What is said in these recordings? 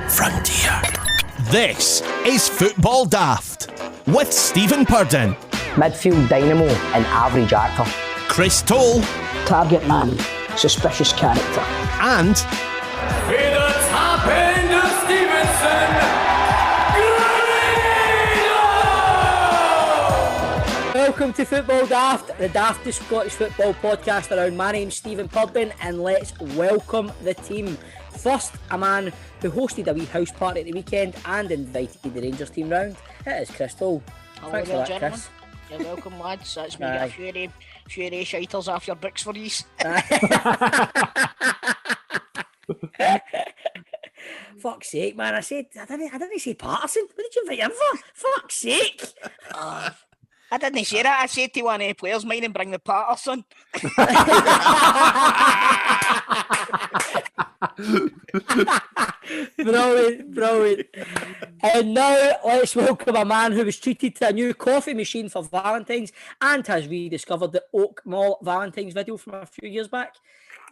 frontier. This is Football Daft with Stephen Purden, midfield dynamo and average actor, Chris Toll, target man, suspicious character, and Hey, the top end of Stevenson. Welcome to Football Daft, the daftest Scottish football podcast around. My name's Stephen Purden, and let's welcome the team. First, a man who hosted a wee house party at the weekend and invited the Rangers team round. It is Chris Toll. Hello Thanks there, for that, gentlemen. Chris. You're welcome, lads. That's me. A few of shiters off your bricks for these. Fuck's sake, man! I didn't say Patterson. What did you invite him for? Fuck's sake! I didn't say that. I said to one of the players, mine and bring the Patterson. Brilliant. And now let's welcome a man who was treated to a new coffee machine for Valentine's and has rediscovered the Oak Mall Valentine's video from a few years back.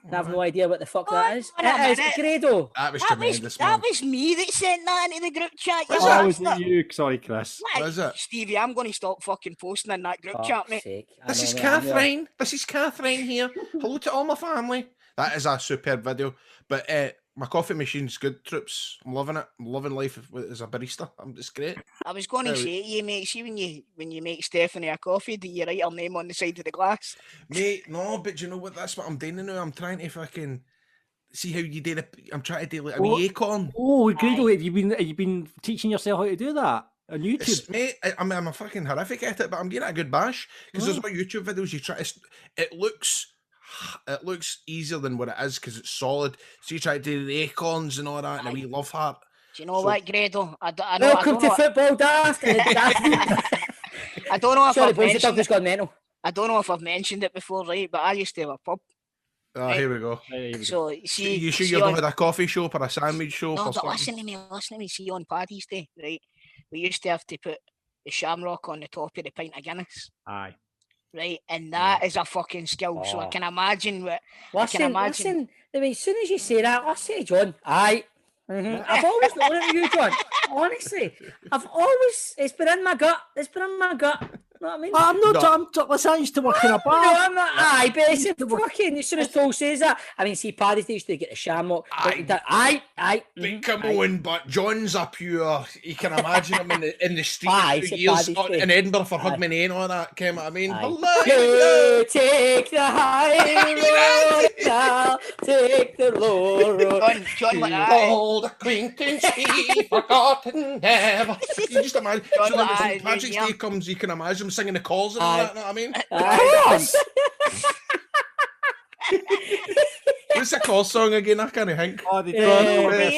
And I have no idea what the fuck that is. It is Grado. That was tremendous, man. That was me that sent that into the group chat. Was Was it you? Sorry, Chris. Was it? Stevie, I'm going to stop fucking posting in that group chat, mate. Sake. This is Catherine. This is Catherine here. Hello to all my family. That is a superb video. But my coffee machine's good, troops. I'm loving it. I'm loving life as a barista. It's great. I was going to say to you, mate, see when you make Stephanie a coffee, do you write her name on the side of the glass? Mate, no, but you know what? That's what I'm doing now. I'm trying to fucking see how you do I'm trying to do like a wee acorn. Oh, Grado, have you been teaching yourself how to do that on YouTube? Mate, I'm a fucking horrific at it, but I'm getting a good bash because there's my YouTube videos. You try to, it looks easier than what it is because it's solid. So you try to do the acorns and all that and a wee love heart. Do you know what, Grado? Welcome to Football Daft. I don't know if Sorry, I've boys, the mentioned dog has gone mental. I don't know if I've mentioned it before, right? But I used to have a pub. Oh, here we go. So see, You sure see you're not on, at a coffee shop or a sandwich shop no, or but something? listen to me. See on Paddy's Day, right? We used to have to put the shamrock on the top of the pint of Guinness. Aye. Right, and that is a fucking skill. So I can imagine what. Listen, I mean, as soon as you say that, I'll say, John, aye. Mm-hmm. I've always known it you, John. Honestly, it's been in my gut. You know what I mean? I'm not. Listen, I used to work in a bar. No, I'm not. Aye, but it's fucking. As soon as Toll says that, I mean, see, Paddy's, they used to get the shamrock. Aye. But come on, but John's a pure. You can imagine him in the street for years in Edinburgh for Hug Me Nay and all that. Came I mean, you take the high road now, take the low road. John, like that. Old acquaintance be forgotten never. You just imagine. John, So when like St. that, Patrick's yeah. Day comes, you can imagine him singing the calls and all that. Know what I mean? What's the call song again? I can't think. Oh, We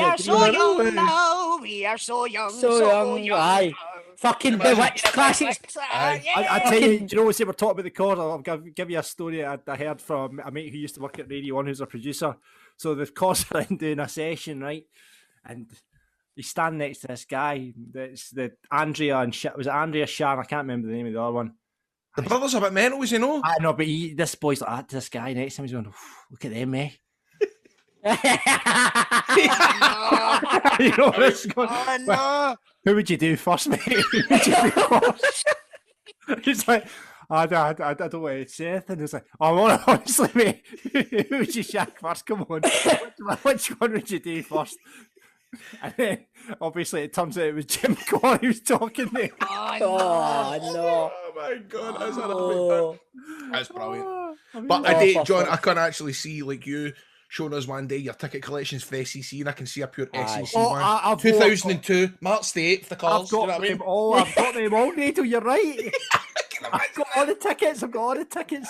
are so young now. We are so young. So young. Aye. Fucking Bewitched classics. I tell you, do you know what? Say we're talking about the chords. I'll give you a story I heard from a mate who used to work at Radio 1, who's a producer. So the chords are in doing a session, right? And he's standing next to this guy. That's the Andrea and was it Andrea Sharon? I can't remember the name of the other one. The brother's a bit mental, as you know. I know, but this boy's like that to this guy next to him. He's going, look at them, eh? You know what's going on? No. Who would you do first, mate? Who would you do first? He's like, I don't want to say anything. He's like, oh, honestly, mate, who would you shack first? Come on. Which one would you do first? And then, obviously, it turns out it was Jim Corr who was talking there. Oh, no. Oh my God, that's brilliant. mean, But I did, John, I can actually see like you showing us one day your ticket collections for SEC, and I can see a pure SEC one. I've 2002, March the 8th, the calls. I've got them all. I've got them all, Nato. You're right. I've got all the tickets.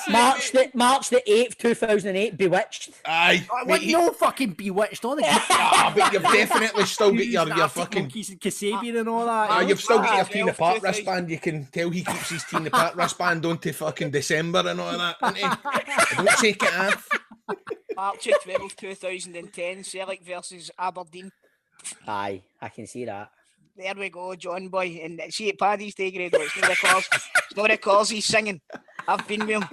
March the 8th, 2008, Bewitched. Aye. No fucking Bewitched. All the but you've definitely still got your fucking Kasabian and all that. you've still got your Tina Part wristband. You can tell he keeps his Tina Part wristband on to fucking December and all that, doesn't he? Don't take it off. March 12th, 2010, Celtic versus Aberdeen. Aye, I can see that. There we go, John boy. And see at Paddy's Day, Grado. It's not the cause. It's not the cause he's singing. I've been with him.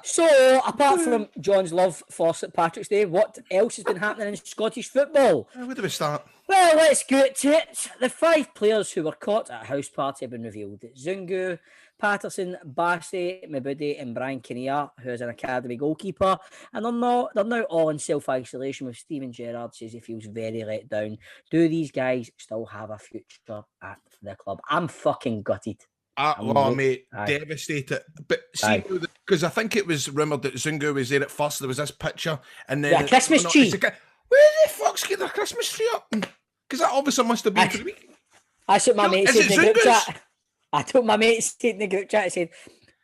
So, apart from John's love for St Patrick's Day, what else has been happening in Scottish football? Where do we start? Well, let's get to it. The 5 players who were caught at a house party have been revealed. Zungu, Patterson, Bassey, Mabudi and Brian Kinnear, who is an academy goalkeeper. And they're now all in self-isolation, with Stephen Gerrard says he feels very let down. Do these guys still have a future at the club? I'm fucking gutted. Mate, devastated. But see, because I think it was rumoured that Zungu was there at first. There was this picture, and then Christmas tree. Where the fuck's get their Christmas tree up? Because that obviously must have been for the week. That's what my mate Is said it in the group Zungu's? chat. I told my mate in the group chat, I said,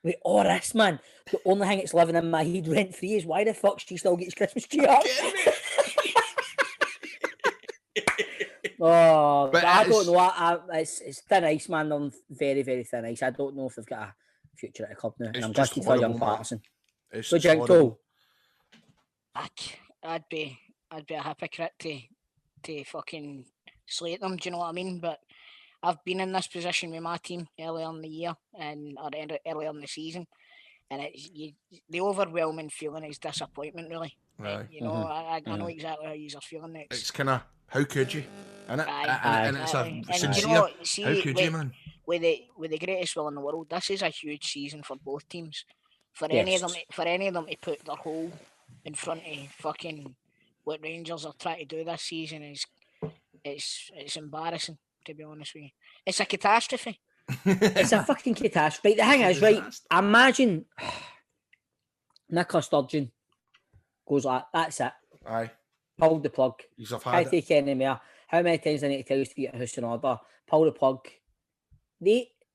with all this, man, the only thing that's living in my head rent-free is why the fuck she still gets Christmas tree up? Oh, but I don't know. It's thin ice, man. They're very, very thin ice. I don't know if they've got a future at the club now. And I'm gutted for young Patterson. What do you think, Cole? I'd be a hypocrite to fucking slate them. Do you know what I mean? But I've been in this position with my team earlier in the year or earlier in the season, and the overwhelming feeling is disappointment. Really, you know, I know exactly how you're feeling. It's kind of, how could you? And it's a sincere. You know, see, how could you, man? With the greatest will in the world, this is a huge season for both teams. For any of them to put their whole in front of fucking what Rangers are trying to do this season it's embarrassing, to be honest with you. It's a catastrophe. It's a fucking catastrophe. The thing is, right, imagine Nicola Sturgeon goes like, that's it. Aye. Pulled the plug. He's off I take any more. How many times I need to tell you to get your house in order? Pull the plug.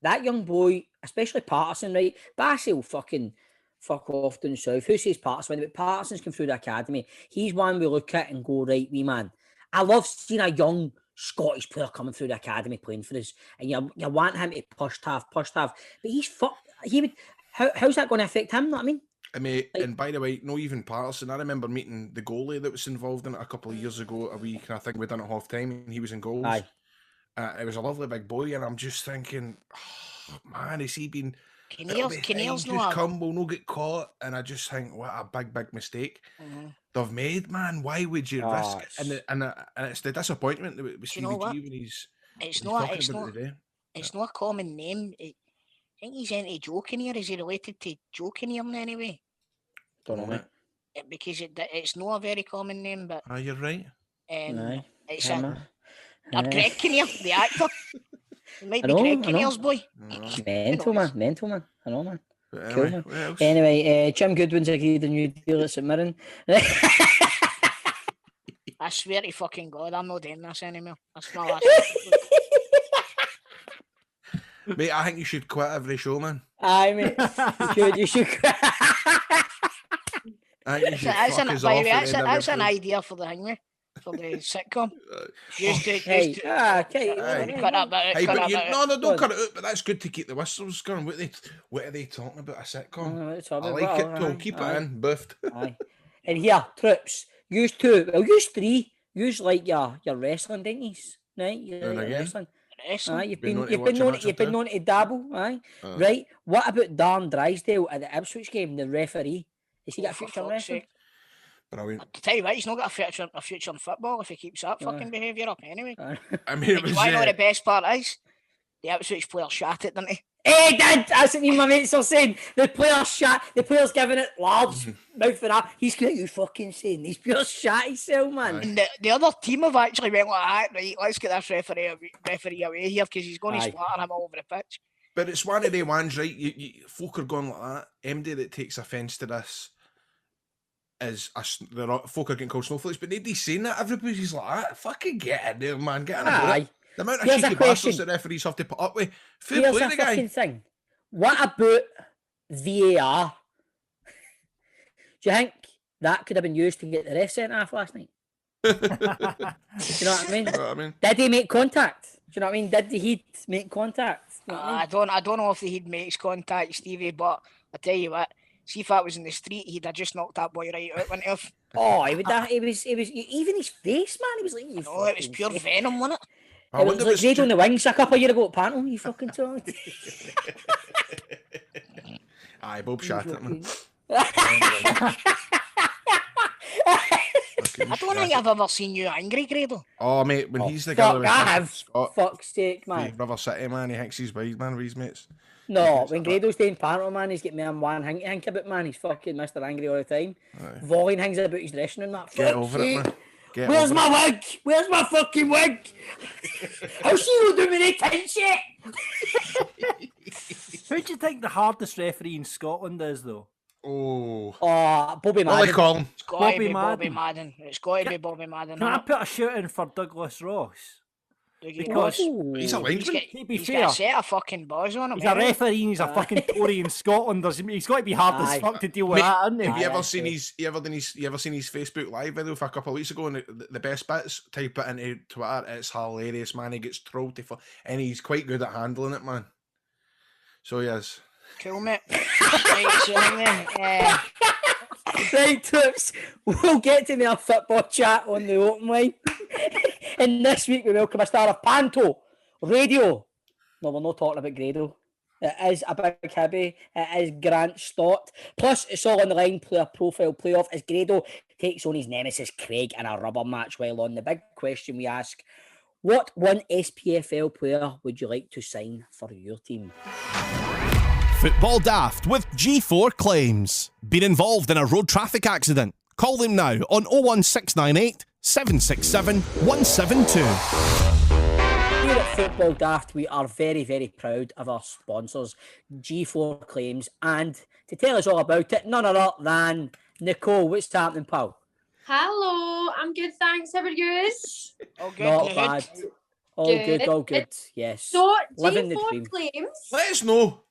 That young boy, especially Patterson, right? Bassey will fucking fuck off down south. Who says Patterson? But Patterson's come through the academy. He's one we look at and go, right, wee man. I love seeing a young Scottish player coming through the academy playing for us, and you want him to push tough. But he's how's that going to affect him? Know what I mean? And by the way, no, even Patterson, I remember meeting the goalie that was involved in it a couple of years ago, a week, I think we done it half time, and he was in goals. Aye. It was a lovely big boy, and I'm just thinking, oh, man, has he been... Kinnear's will not get caught, and I just think, what a big mistake they've made, man. Why would you risk it? And it's the disappointment with Stevie G when he's not a common name. I think he's into Joe Kinnear. Is he related to Joe Kinnear in any way? Don't know. Because it's not a very common name, but you're right. It's Greg Kinnear, the actor. It might be Greg Kinnear's boy. Mental man. I know, man. Cool, man. Anyway, Jim Goodwin's agreed a new deal at St Mirren. I swear to fucking God, I'm not doing this anymore. That's not Mate, I think you should quit every show, man. Aye, mate. You should quit. That's an idea for the thing, for the sitcom. Don't cut it out, but that's good to keep the whistles going. What are they talking about? A sitcom? I like it, Joe. Keep it in, buffed. Aye. And here, troops, use 2, well, use 3, use like your wrestling, didn't you? Right? Your wrestling. Aye, you've been known to dabble, aye. Right. What about Darren Drysdale at the Ipswich game, the referee? Has he got a future in wrestling? I'll tell you what, he's not got a future in football if he keeps that fucking behaviour up anyway. I mean, I know the best part is the Ipswich player shat it, didn't he? Hey, Dad, that's what me and my mates are saying. The player's giving it large mouth for that. He's got you fucking saying these players shat himself, man. And the other team have actually went like that, right? Let's get this referee away here because he's going to splatter him all over the pitch. But it's one of the ones, right? You folk are going like that. MD that takes offence to this is the folk are getting called snowflakes, but nobody's saying that. Everybody's like that. Fucking get in there, man. Get in there. The amount of cheeky bastards that referees have to put up with. Here's a fucking thing. What about VAR? Do you think that could have been used to get the ref sent off last night? Do you know what I mean? Did he make contact? Do you know what I mean? Did the Heat make contact? You know I don't know if the Heat makes contact, Stevie, but I tell you what, see if I was in the street, he'd have just knocked that boy right out, wouldn't he have? Oh, he was even his face, man. He was like, it was pure venom, wasn't it? It was like Raid on the Wings a couple of years ago at Panto, you fucking talk. Aye, Bob shat it, man. I don't think I've ever seen you angry, Grado. Oh, mate, when he's together Fuck, with I have. Scott, Fuck's sake, man. Brother City, man, he thinks he's wide, man, with his mates. No, when Grado's doing Panto, man, he's getting me on one hink about, man. He's fucking Mr. Angry all the time. Volleying things about his dressing and that. Get over it, man. Get Where's over my wig? Where's my fucking wig? How's she not doing any tin shit? Who do you think the hardest referee in Scotland is, though? Oh, Bobby Willie Madden. Collin. It's got to Bobby be Bobby Madden. Madden. It's got to be Bobby Madden. Can I put a shout in for Douglas Ross? Because He's a linesman. to be He's fair, got a set of fucking buzz on him. he's a referee and he's a fucking Tory in Scotland. He's got to be hard as Aye. fuck to deal with Mate, that, hasn't he? Have you ever that's seen true. you ever seen his Facebook live video for a couple of weeks ago? And the best bits, type it into Twitter. It's hilarious, man. He gets trolled and he's quite good at handling it, man. So he is. Cool, mate. Right, so then, Right, Toops, we'll get to our football chat on the open line. And this week we welcome a star of Panto, Radio. No, we're not talking about Grado. It is a big Hibee. It is Grant Stott. Plus, it's all on the line, player profile playoff, as Grado takes on his nemesis Craig in a rubber match. While on the big question we ask, what one SPFL player would you like to sign for your team? Football Daft with G4 Claims. Been involved in a road traffic accident? Call them now on 01698 767 172. Here at Football Daft, we are very, very proud of our sponsors, G4 Claims, and to tell us all about it, none other than Nicole. What's happening, pal? Hello, I'm good, thanks. How are you? all good. Not in the bad. hood. All good, all good. Yes. So, Living the dream. G4 Claims, Let us know.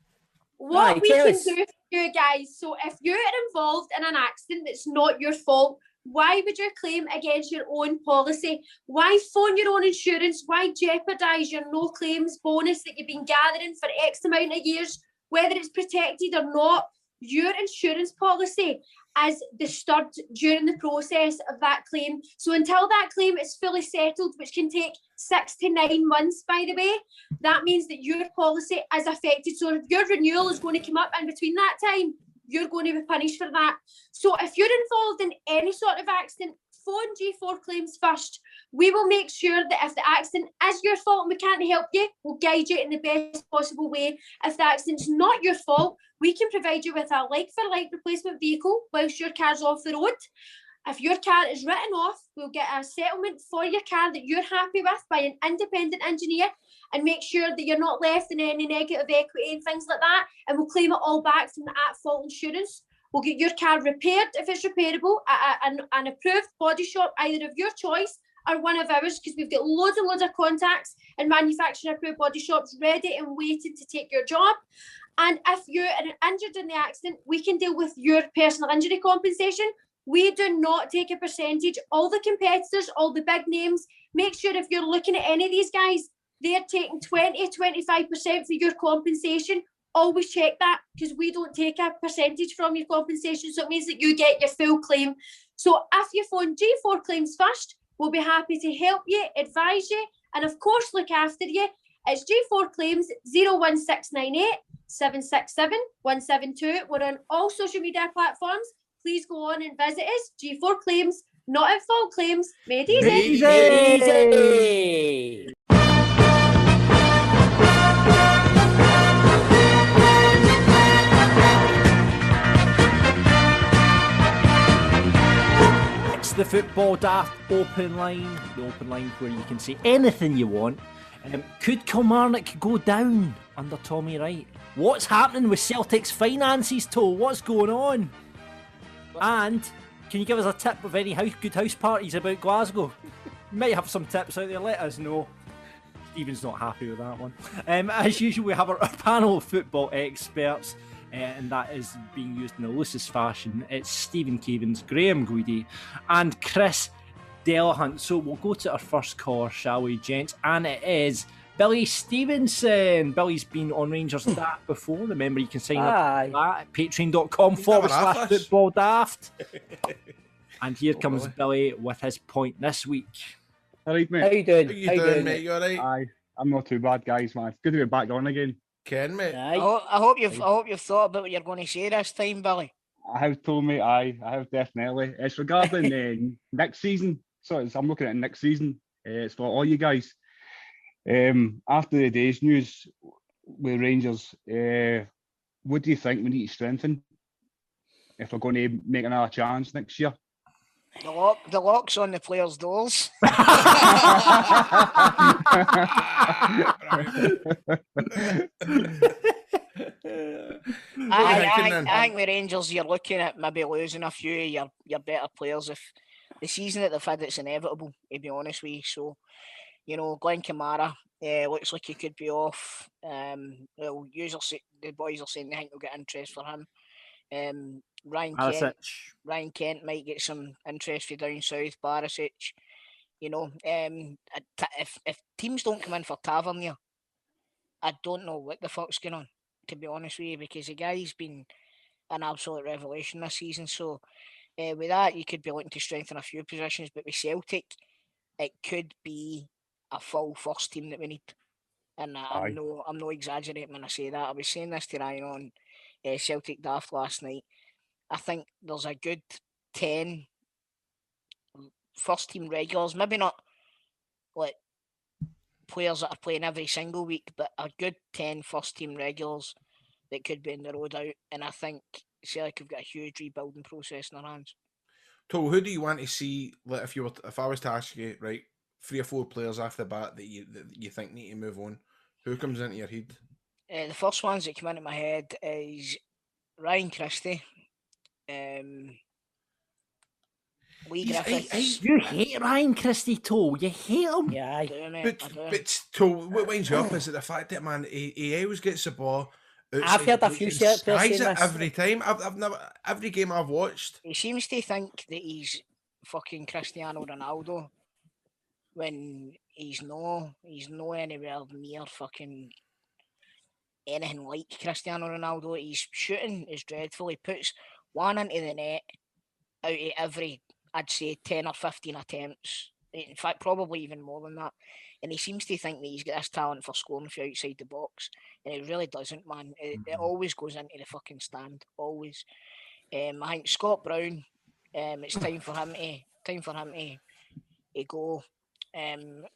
what Aye, we tell can us. do for you guys. So, if you're involved in an accident that's not your fault, why would you claim against your own policy? Why phone your own insurance? Why jeopardise your no claims bonus that you've been gathering for X amount of years, whether it's protected or not? Your insurance policy is disturbed during the process of that claim. So until that claim is fully settled, which can take 6 to 9 months, by the way, that means that your policy is affected. So if your renewal is going to come up in between that time, you're going to be punished for that. So if you're involved in any sort of accident, phone G4 Claims first. We will make sure that if the accident is your fault and we can't help you, we'll guide you in the best possible way. If the accident's not your fault, we can provide you with a like-for-like replacement vehicle whilst your car's off the road. If your car is written off, we'll get a settlement for your car that you're happy with by an independent engineer and make sure that you're not left in any negative equity and things like that, and we'll claim it all back from the at-fault insurance. We'll get your car repaired if it's repairable at an approved body shop, either of your choice or one of ours, because we've got loads and loads of contacts and manufacturer approved body shops ready and waiting to take your job. And if you're injured in the accident, we can deal with your personal injury compensation. We do not take a percentage. All the competitors, all the big names, make sure if you're looking at any of these guys, they're taking 20-25% for your compensation. Always check that, because we don't take a percentage from your compensation, so it means that you get your full claim. So if you phone G4 Claims first, we'll be happy to help you, advise you, and of course look after you. It's G4 Claims 01698 767 172. We're on all social media platforms. Please go on and visit us. G4 Claims, not at fault claims, made easy. Easy. It's the Football Daft open line, the open line where you can say anything you want. Could Kilmarnock go down under Tommy Wright? What's happening with Celtic's finances, Toe? What's going on? And can you give us a tip of any good house parties about Glasgow? You might have some tips out there, let us know. Stephen's not happy with that one. As usual, we have our panel of football experts, and that is being used in the loosest fashion. It's Stephen Cavins, Graham Guidi, and Chris Delahunt. So we'll go to our first caller, shall we, gents? And it is Billy Stevenson. Billy's been on Rangers Dat before. Remember, you can sign up for that at patreon.com/football daft. And here comes Billy with his point this week. All right, mate. How you doing? How you doing, mate? You all right? Aye, I'm not too bad, guys, man. It's good to be back on again. Ken, mate. I hope you've thought about what you're going to say this time, Billy. I have told me, I have definitely. It's regarding next season. So I'm looking at next season. It's for all you guys. After the day's news with Rangers, what do you think we need to strengthen if we're going to make another chance next year? The locks on the players' doors. I think with Rangers, you're looking at maybe losing a few of your better players. If the season that they've had, it's inevitable, to be honest with you. So, Glenn Kamara looks like he could be off. Usually the boys are saying they think they'll get interest for him. Ryan Kent might get some interest for down south. Barisic, if teams don't come in for Tavernier, I don't know what the fuck's going on, to be honest with you, because the guy's been an absolute revelation this season. So with that, you could be looking to strengthen a few positions, but with Celtic, it could be a full first team that we need. And I'm not exaggerating when I say that. I was saying this to Ryan on Celtic Daft last night. I think there's a good 10 first team regulars, maybe not like players that are playing every single week, but a good 10 first team regulars that could be in the road out. And I think Celtic have got a huge rebuilding process in their hands. So who do you want to see? Like, if I was to ask you, right, 3 or 4 players off the bat that you think need to move on, who comes into your head? The first ones that come into my head is Ryan Christie. Lee Griffiths. You hate Ryan Christie, Toe. You hate him. Yeah, I do, mate. But Toe, what winds you up is the fact that, man, he always gets the ball. I've heard a few Celtic players saying this every time. I've never, every game I've watched. He seems to think that he's fucking Cristiano Ronaldo when he's no anywhere near fucking anything like Cristiano Ronaldo. His shooting is dreadful. He puts one into the net out of every, I'd say, 10 or 15 attempts. In fact, probably even more than that. And he seems to think that he's got this talent for scoring from outside the box. And it really doesn't, man. It always goes into the fucking stand. Always. I think Scott Brown, it's time for him to go. And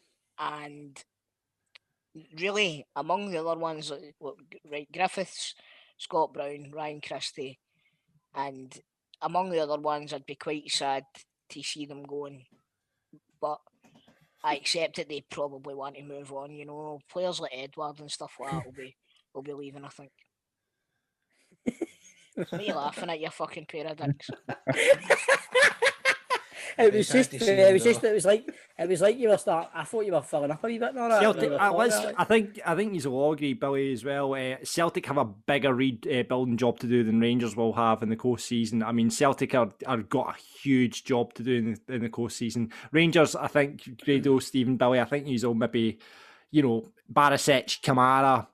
really, among the other ones, right, Griffiths, Scott Brown, Ryan Christie, and among the other ones, I'd be quite sad to see them going. But I accept that they probably want to move on. Players like Edward and stuff like that will be leaving, I think. What are you laughing at, you fucking pair of dicks? It was like you were starting. I thought you were filling up a wee bit more. Celtic, I think he's all agree, Billy, as well. Celtic have a bigger building job to do than Rangers will have in the course season. I mean, Celtic are got a huge job to do in the course season. Rangers, I think, Grado, Stephen, Billy, I think he's all maybe, Barisic, Kamara,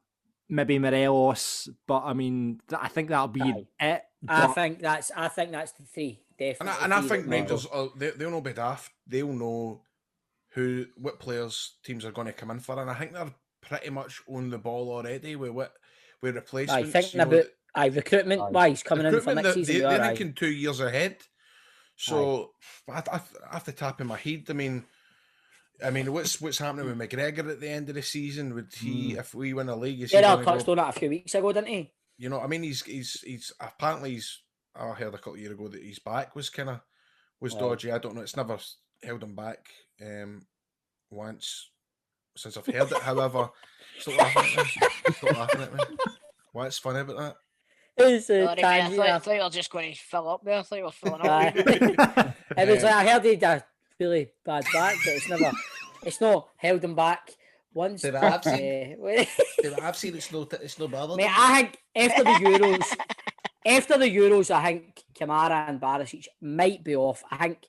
maybe Morelos, but I mean, I think that'll be it. I think that's the 3. Definitely. And I think Rangers, they'll not be daft. They'll know what players teams are going to come in for, and I think they're pretty much on the ball already with replacements. I think about recruitment wise coming in for next season. They're thinking 2 years ahead. So I have to tap in my head. I mean, what's happening with McGregor at the end of the season? Would he, if we win a league, Gerard touched on that a few weeks ago, didn't he? I mean, he's apparently I heard a couple of years ago that his back was dodgy. I don't know. It's never held him back once since I've heard it. However, stop laughing at me. What's funny about that? I thought you were just going to fill up there. I thought you were filling up. It was like I heard he had a really bad back, but it's not held him back once. Did I have seen it's no bother. Mate, I think after the Euros, I think Kamara and Barisic might be off. I think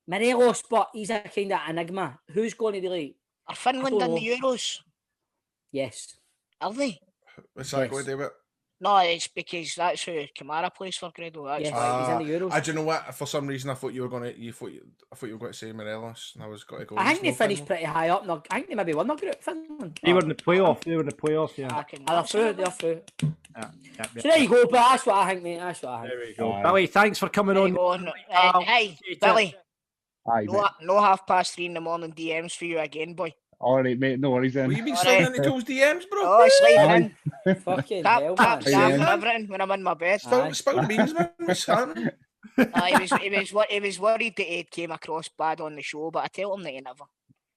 Morelos, but he's a kind of enigma. Who's going to really? Are Finland in the Euros? Yes. Are they? What's that going to do with? No, it's because that's who Kamara plays for, Grado. That's Yes. why. He's in the Euros. Do you know what? For some reason, I thought you were going to. I thought you were going to say Morelos, and I was going to go. I think they East finished North pretty high up. I think they maybe won the group, Finland. They were in the playoff. Yeah. They're through. Yeah. So there you go, but that's what I think, mate. That's what I think. There we go. Billy, thanks for coming There on. you go. Hey, Billy. Aye, mate. No 3:30 in the morning DMs for you again, boy. All right, mate. No worries then. Well, you been sliding into Tool's DMs, bro? Oh, sliding in. Fucking hell, man. Tap and everything when I'm in my bed. Spill the beans, man. What's happening? He was worried that it came across bad on the show, but I tell him that he never.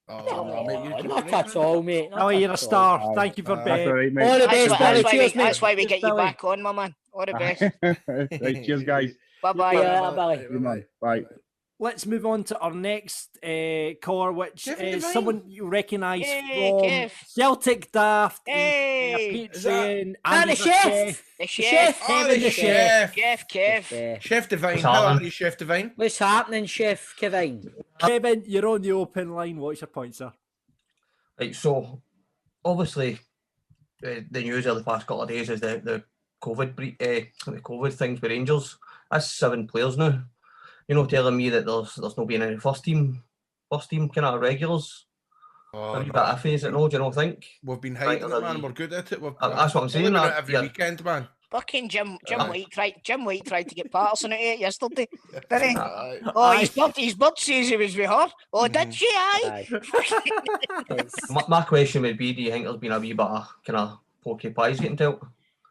Oh, mate, Not at all, mate. Oh, you're a star. Thank you for That's all being. right, All mate. the best, Billy. Cheers, mate. That's why we get you Billy. back on, my man. All the best. Right, cheers, guys. Bye-bye. Yeah, Billy. Good man. Bye. Let's move on to our next caller, which Kevin is Devine. someone you recognise Hey, from Kev. Celtic Daft. Hey. Patreon. And the he's a chef. The The chef. chef. Oh, Kevin the chef. Kev. Chef Divine. What's How are happening? you, Chef Divine? What's happening, Chef Kevin? Kevin, you're on the open line. What's your point, sir? Right, so obviously the news of the past couple of days is the COVID things with Rangers. That's 7 players now. You know, telling me that there's no being any first team kind of regulars. A wee bit iffy, is it? No, do you not think? We've been Right, hiding it, man. We're good at it. That's what I'm saying. We're doing it That, every yeah. weekend, man. Fucking Jim White tried to get Patterson out of it yesterday, didn't he? Aye. Oh, his bird says he was with her. Oh, did she? Aye. My question would be, do you think there's been a wee bit of kind of pokey pies getting dealt?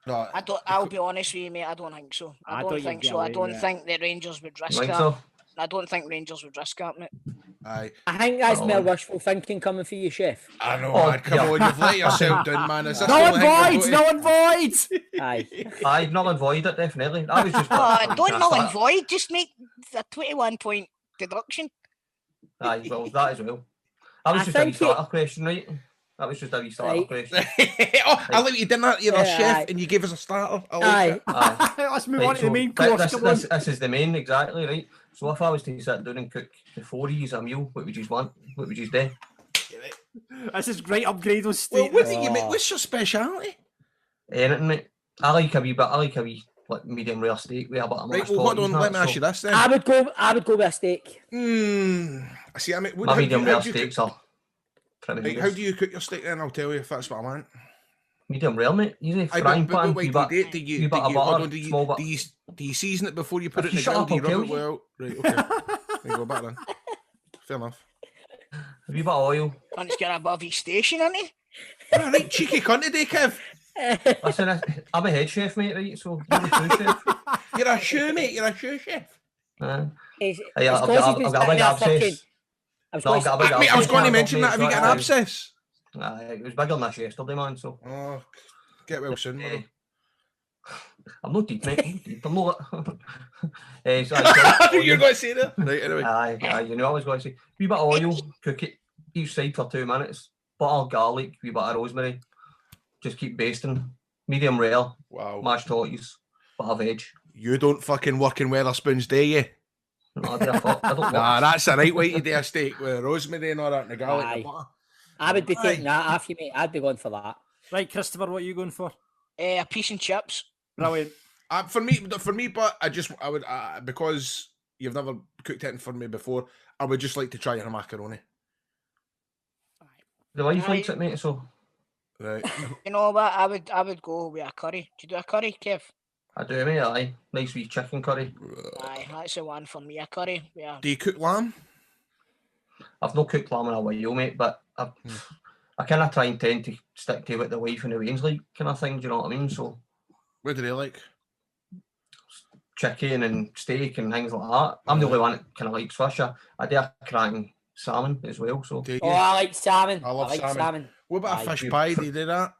No, I'll be honest with you, mate. I don't think so. I don't think so. I don't think the Rangers would risk Think that. so? I don't think Rangers would risk that, mate. aye. I think that's more wishful thinking coming for you, Chef. I know, Oh, man. Come yeah. on, you've let yourself down, man. Is this No the one thing we're voids. going No to- one voids. Aye. I've null and void it, definitely. That was just Don't null and void. Just make a 21-point deduction. Aye, well, that as well. That was I just a wee think starter question, right? That was just a wee starter Right. question. Oh, I like you did that. You're a Yeah, chef aye. and you give us a starter. I like Aye. it. Aye. Let's move Right, on to the so main th- course. this, Come on. this is the main, exactly, right? So if I was to sit down and cook the 4 years a meal, what would you want? What would you do? This is great upgrade on Well, state. what do you make? What's your speciality? Anything, mate. I like a wee like medium rare steak with a bit of Right, mashed well, hold potatoes on. and Let me that, ask you this then. I would go with a steak. I see. I mean, My medium rare do you steaks cook, are pretty like, good. how do you cook your steak then? I'll tell you if that's what I want. Medium rare, mate. Easy. I Frying but pan, wait, wee bit, do you wee do bit of you hold butter, on, small bit. do you season it before you put If it in you the shut grill? up, Do you I'll rub it kill you. well? Right, okay. There you go, back then. Fair enough. A wee bit of oil. Cunt's got above his station, isn't he? All right, cheeky cunt today, Kev. Listen, I'm a head chef, mate, right? So you're the sous chef. You're a shoe, mate. You're a shoe chef. It's Hey, I've 'cause got he's a been big sitting there abscess. fucking- I was No, going I've got a big Mate, I was abscess. going to Yeah, mention that. Have you got an abscess? It was bigger than this yesterday, man. So Oh, get well soon, man. I'm not deep, mate. I'm not deep. I'm not. So I knew you were going to say that. Right, anyway. Aye, you know I was going to say. Wee bit of oil, cook it each side for 2 minutes. Butter, garlic, wee bit of rosemary. Just keep basting. Medium rare, Wow. mashed potatoes, bit of veg. You don't fucking work in Weatherspoons, do you? No, I don't work. Nah, that's a right way to do a steak with rosemary and all that and the garlic and the Aye. butter. I would be taking that off you, mate. I'd be going for that. Right, Christopher, what are you going for? A piece and chips. Brilliant. For me, but I would because you've never cooked it for me before. I would just like to try your macaroni. The wife likes it, mate. So Right. You know what? I would go with a curry. Do you do a curry, Kev? I do, mate. Aye, nice wee chicken curry. Aye, that's the one for me. A curry. Yeah. Do you cook lamb? I've not cooked lamb in a while, mate, but I kind of try and tend to stick to what the wife and the Wayne's like, kind of thing. Do you know what I mean? So What do they like? chicken and steak and things like that. I'm the only one that kind of likes fish. I do a cracking salmon as well. So Do you? Oh, I like salmon. I love like salmon. What about a Aye. fish pie? Do you do that?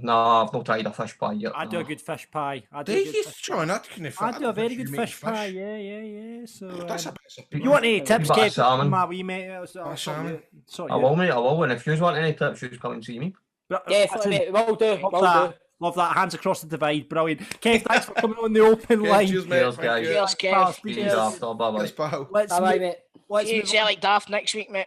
no, I've not tried a fish pie yet. I do no. a good fish pie. I Do do a good you, fish pie. Sean? I can I do a very you good make fish pie. Yeah. So, That's a bit. you want any tips, bit of Kev? salmon. My wee mate. salmon. I will, mate. I will. And if you want any tips, you come and see me. Yeah, mate. Will do. Love Will that. do. Love that. Hands across the divide. Brilliant. Kev, thanks for coming on the open Okay, line. cheers, mate. Cheers, Thank guys. you. Cheers, Kev. See you after. Bye bye. Cheers, pal. Let's Bye, move, mate. let's See you move say like daft next week, mate.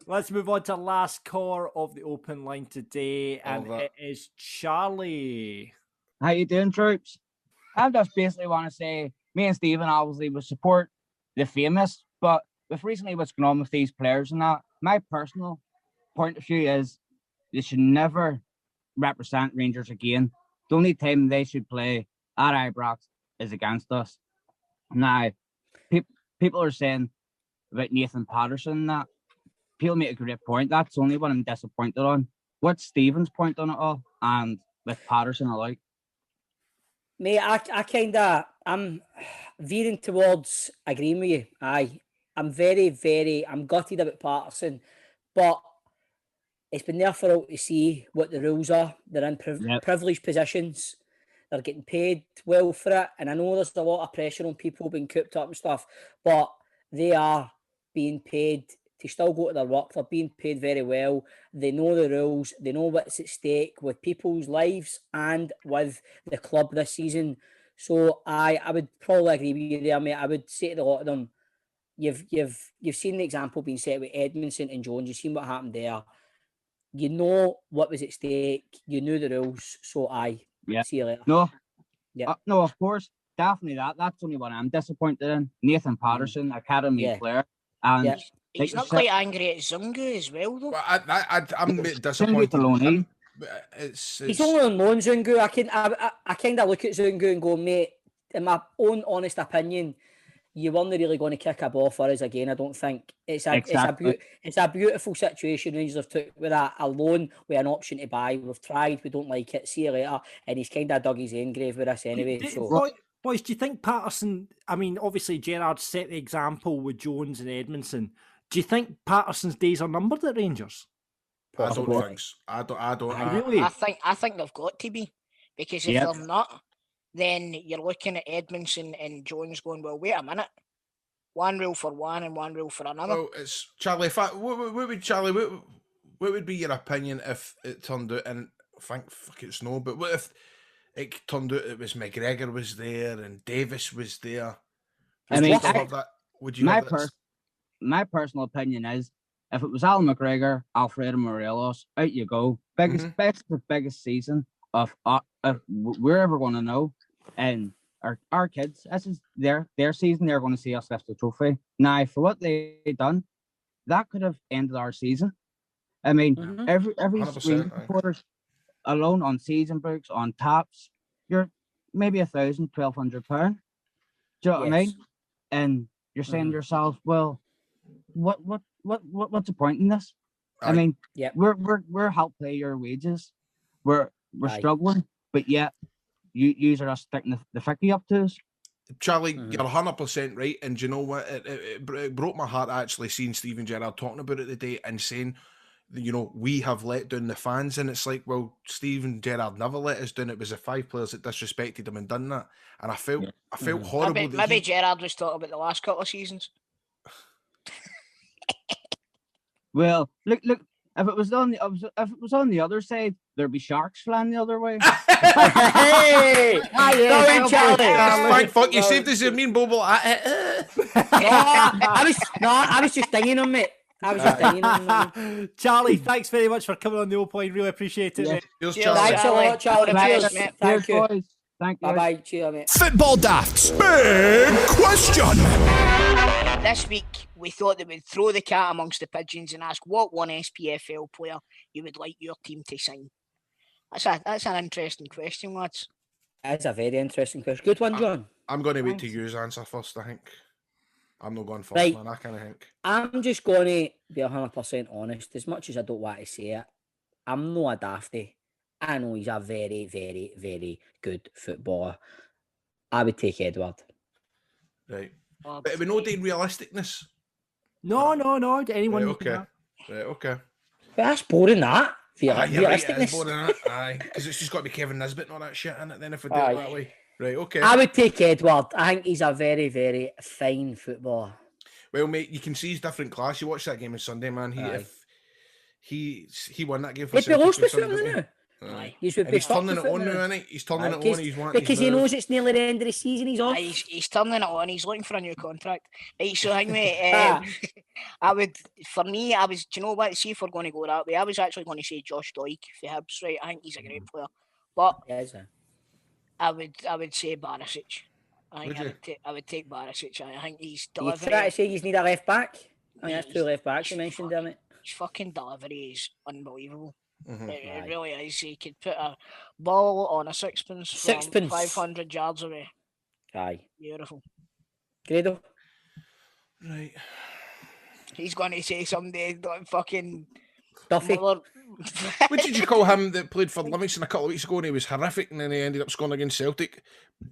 Let's move on to last caller of the open line today, and it is Charlie. How you doing, troops? I just basically want to say, me and Stephen obviously would support the famous, but with recently what's going on with these players and that, my personal point of view is they should never represent Rangers again. The only time they should play at Ibrox is against us. Now, people are saying about Nathan Patterson and that. People make a great point. That's the only one I'm disappointed on. What's Stephen's point on it all? And with Patterson alike? Mate, I'm veering towards agreeing with you. I'm I'm gutted about Patterson, but it's been there for all to see what the rules are. They're in privileged positions. They're getting paid well for it. And I know there's a lot of pressure on people being cooped up and stuff, but they are being paid to still go to their work. They're being paid very well. They know the rules. They know what's at stake with people's lives and with the club this season. So I would probably agree with you there, mate. I would say to a lot of them, you've seen the example being set with Edmondson and Jones. You've seen what happened there. You know what was at stake. You knew the rules. So see you later. No, of course, definitely that. That's only what I'm disappointed in. Nathan Patterson, academy player, and he's not quite angry at Zungu as well, though. Well, I'm disappointed. He's only on loan, Zungu. I kind of look at Zungu and go, mate, in my own honest opinion, you weren't really going to kick a ball for us again. I don't think it's a beautiful situation Rangers have took with a loan with an option to buy. We've tried, we don't like it. See you later. And he's kind of dug his own grave with us anyway. Boys, do you think Patterson? I mean, obviously Gerrard set the example with Jones and Edmondson. Do you think Patterson's days are numbered at Rangers? I don't think so. I don't. Really? I think they've got to be, because if they're not, then you're looking at Edmondson and Jones going, well, wait a minute. One rule for one and one rule for another. Well, it's Charlie. What would be your opinion if it turned out, and fuck it's no, but what if it turned out it was McGregor was there and Davis was there? I mean, would you? My personal opinion is, if it was Alan McGregor, Alfredo Morelos, out you go. Biggest season of we're ever going to know. And our kids, this is their season. They're going to see us lift the trophy. Now, for what they done, that could have ended our season. I mean, every supporters alone on season books, on taps, you're maybe £1,000, £1,200. Do you know what I mean? And you're saying to yourself, well, what's the point in this? I mean, we're help pay your wages. We're struggling, but yet you are sticking the ficky up to us. Charlie, you're 100% right. And do you know what? It broke my heart actually seeing Steven Gerrard talking about it today and saying, you know, we have let down the fans. And it's like, well, Steven Gerrard never let us down. It was the 5 players that disrespected him and done that. And I felt horrible. Maybe Gerrard was talking about the last couple of seasons. Well, look. If it was on the other side, there'd be sharks flying the other way. Hey! Thank fuck you saved us a mean bubble. I was just dinging him, mate. Charlie, thanks very much for coming on the 0 Point. Really appreciate it, mate. Thanks a lot, Charlie. Cheers, mate. Thank you. Boys. Thank you. Bye-bye. Cheers, mate. Football Daft's big question. This week, we thought that we'd throw the cat amongst the pigeons and ask what one SPFL player you would like your team to sign. That's an interesting question, lads. That's a very interesting question. Good one, John. I'm going to wait to use answer first, I think. I'm not going first, man. I kind of think. I'm just going to be 100% honest. As much as I don't want to say it, I'm not a dafty. I know he's a very, very, very good footballer. I would take Edward. Right. But we know the realisticness. No. Anyone? Right, okay. Right, okay. But that's boring, that. Realisticness. Right, aye, because it's just got to be Kevin Nisbet and all that shit in it. Then if we do it that way, right? Okay. I would take Edward. I think he's a very, very fine footballer. Well, mate, you can see his different class. You watch that game on Sunday, man. He won that game for Celtic. He's would And be he's turning fucked it with on it now, now. isn't he? He's turning it Because- on. He's wanting because he knows it's nearly the end of the season. He's off. He's turning it on. He's looking for a new contract. Right, so hang mate. I would, for me, I was. Do you know what? See if we're going to go that way. I was actually going to say Josh Doig for Hibs. Right, I think he's a great player, but I would say Barisic. I think I would take Barisic. I think he's You delivery. try to say you need a left back? I mean, that's two left backs you mentioned, damn it. His fucking delivery is unbelievable. Mhm. It really is. He could put a ball on a sixpence from Sixpence. 500 yards away. Aye. Beautiful. Grado? Right. He's going to say someday, like fucking Duffy. What did you call him that played for Livingston a couple of weeks ago and he was horrific and then he ended up scoring against Celtic?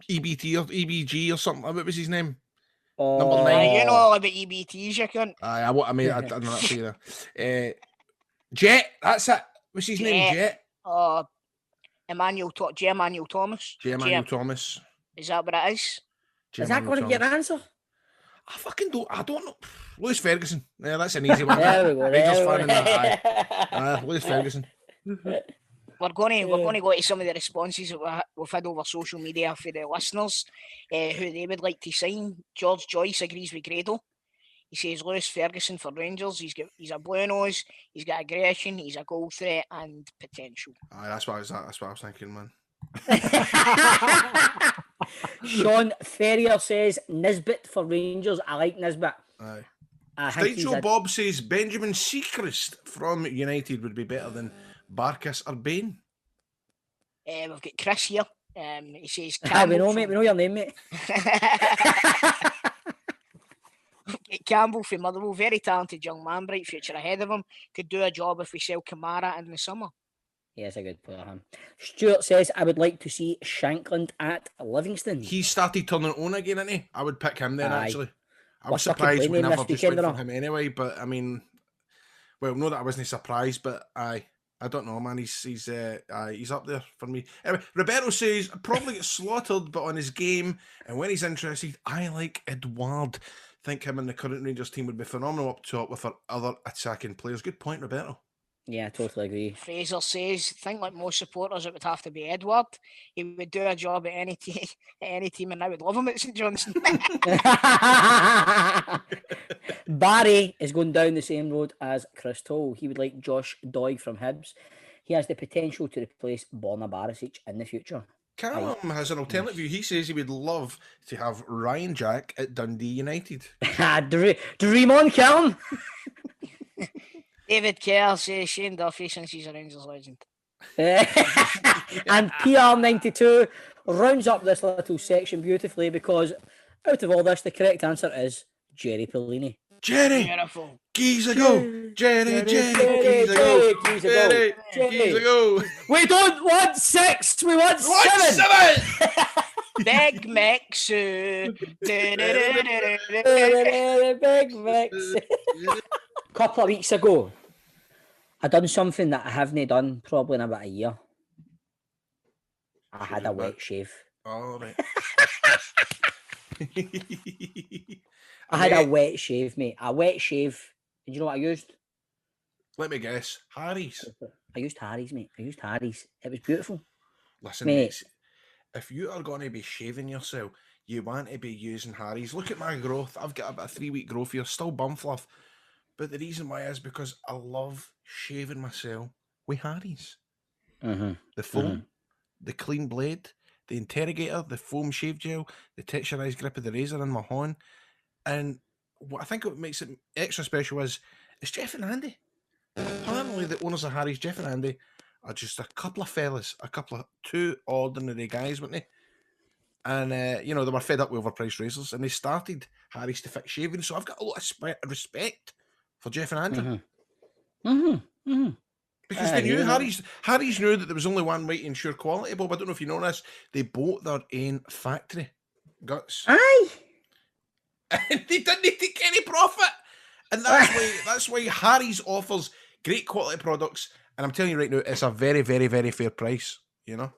EBT or EBG or something. What was his name? Number 9. You know all about EBTs, you cunt. I mean, I don't know what to say there. Jet, that's it. What's his name? Jet? Emmanuel Thomas. J. Emmanuel Thomas. Is that what it is? Is that going to be your answer? I fucking don't. I don't know. Lewis Ferguson. Yeah, that's an easy one. There we go. Rangers there fan we in go. that. Lewis Ferguson. We're going to go to some of the responses that we've had over social media for the listeners who they would like to sign. George Joyce agrees with Grado. He says Lewis Ferguson for Rangers. He's a blue nose. He's got aggression. He's a goal threat and potential. Aye, that's what I was thinking, man. Sean Ferrier says Nisbet for Rangers. I like Nisbet. Aye. I think Sticho Bob says Benjamin Seacrest from United would be better than Barkas or Bain. We've got Chris here. He says we know, mate. We know your name, mate. Campbell from Motherwell, very talented young man, bright future ahead of him. Could do a job if we sell Kamara in the summer. Yeah, it's a good player, him. Stuart says, I would like to see Shankland at Livingston. He started turning it on again, didn't he? I would pick him then, Aye. actually. I We're was fucking surprised playing we him never this just went weekend, for him anyway, but I mean, well, no, that I wasn't surprised, but I don't know, man. He's up there for me. Anyway, Roberto says probably get slaughtered, but on his game and when he's interested, I like Edouard. Think him and the current Rangers team would be phenomenal up top with our other attacking players. Good point, Roberto. Yeah, I totally agree. Fraser says, think like most supporters, it would have to be Edward. He would do a job at any team, and I would love him at St Johnstone. Barry is going down the same road as Chris Toll. He would like Josh Doig from Hibs. He has the potential to replace Borna Barisic in the future. Callum has an alternate view. He says he would love to have Ryan Jack at Dundee United. Dream on, Callum. David Kerr says Shane Duffy since he's a Rangers legend. And PR92 rounds up this little section beautifully because out of all this, the correct answer is Jerry Pellini. Jerry! Beautiful. Geese a go! Jerry! Geese a go! Jerry! Geese a go! We don't want 6, we want 7! Big Mix. Big Mix. Couple of weeks ago, I done something that I haven't done probably in about a year. I had a wet shave. All right. I had a wet shave, mate. A wet shave. And you know what I used? Let me guess. Harry's. I used Harry's, mate. I used Harry's. It was beautiful. Listen, mate. If you are going to be shaving yourself, you want to be using Harry's. Look at my growth. I've got about a 3-week growth here, still bum fluff. But the reason why is because I love shaving myself with Harry's. The foam, the clean blade, the interrogator, the foam shave gel, the texturized grip of the razor in my horn. And what I think what makes it extra special is it's Jeff and Andy. Apparently the owners of Harry's, Jeff and Andy, are just a couple of fellas, two ordinary guys, weren't they? And, they were fed up with overpriced razors and they started Harry's to fix shaving. So I've got a lot of respect for Jeff and Andy. Because they knew, Harry's knew that there was only one way to ensure quality, Bob. I don't know if you know this. They bought their own factory. Guts. Aye. And they didn't take any profit. And that's why Harry's offers great quality products. And I'm telling you right now, it's a very, very, very fair price, you know?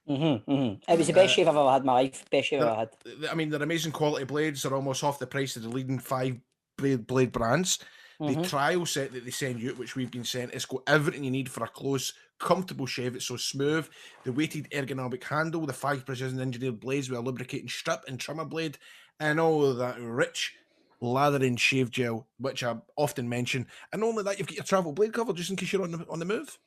It was the best shave I've ever had in my life. Best shave I've ever had. I mean, they're amazing quality blades. They're almost half the price of the leading 5 blade brands. The trial set that they send you, which we've been sent, it's got everything you need for a close, comfortable shave. It's so smooth. The weighted ergonomic handle, the 5 precision engineered blades with a lubricating strip and trimmer blade, and all of that rich lathering shave gel, which I often mention. And not only that, you've got your travel blade cover just in case you're on the move.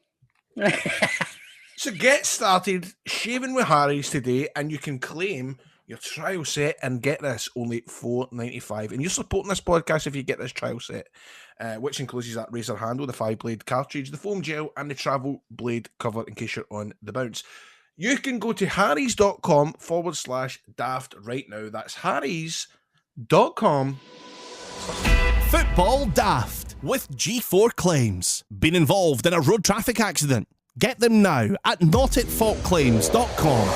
So get started shaving with Harry's today, and you can claim your trial set and get this only $4.95. And you're supporting this podcast if you get this trial set, which includes that razor handle, the 5-blade cartridge, the foam gel, and the travel blade cover in case you're on the bounce. You can go to harrys.com/daft right now. That's harrys.com. Football Daft with G4 Claims. Been involved in a road traffic accident? Get them now at notitfaultclaims.com.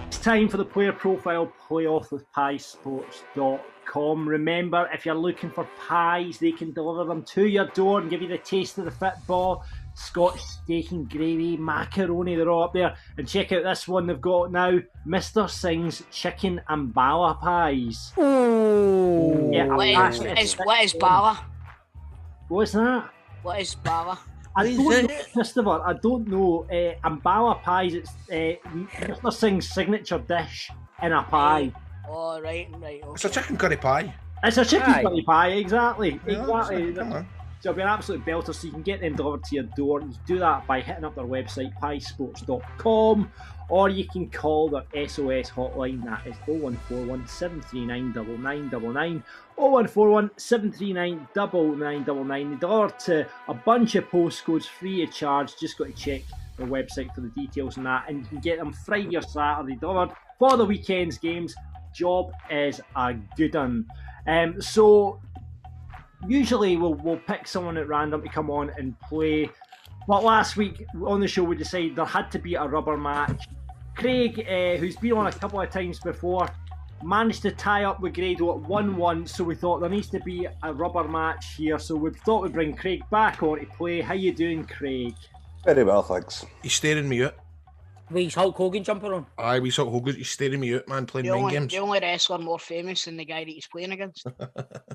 It's time for the player profile playoff with piesports.com. Remember, if you're looking for pies, they can deliver them to your door and give you the taste of the football. Scotch steak and gravy, macaroni, they're all up there. And check out this one they've got now, Mr. Singh's chicken and bala pies. Oh, yeah, What is bala? What's that? What is bala? I don't know, Christopher. I don't know. Ambala pies, it's Mr. Singh's signature dish in a pie. Oh, right. Okay. It's a chicken curry pie. It's a chicken curry pie, exactly. Yeah, exactly. Come on. So it'll be an absolute belter, so you can get them delivered to your door. You can do that by hitting up their website, piesports.com, or you can call their SOS hotline. That is 0141 739 9999. 0141 739 9999. They deliver to a bunch of postcodes free of charge. Just got to check their website for the details on that, and you can get them Friday or Saturday delivered for the weekend's games. Job is a good one. So usually we'll pick someone at random to come on and play. But last week on the show we decided there had to be a rubber match. Craig, who's been on a couple of times before, managed to tie up with Grado at 1-1, so we thought there needs to be a rubber match here. So we thought we'd bring Craig back on to play. How you doing, Craig? Very well, thanks. He's staring me out. With his Hulk Hogan jumper on. Aye, we Hulk Hogan. He's staring me out, man, playing mind games. The only wrestler more famous than the guy that he's playing against.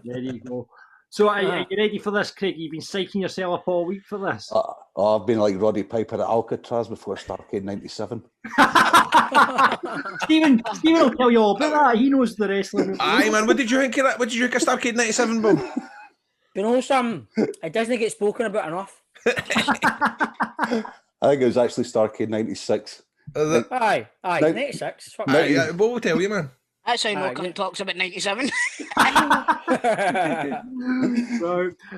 There you go. So are you ready for this, Craig? You've been psyching yourself up all week for this. I've been like Roddy Piper at Alcatraz before Starrcade 97. Stephen will tell you all about that. He knows the wrestling. Aye, man. What did you think of that? What did you think of Starrcade 97, Bob? You know something? It doesn't get spoken about enough. I think it was actually Starrcade 96. Aye, 96. Aye, what will tell you, man? That's how no cunt talks about 97.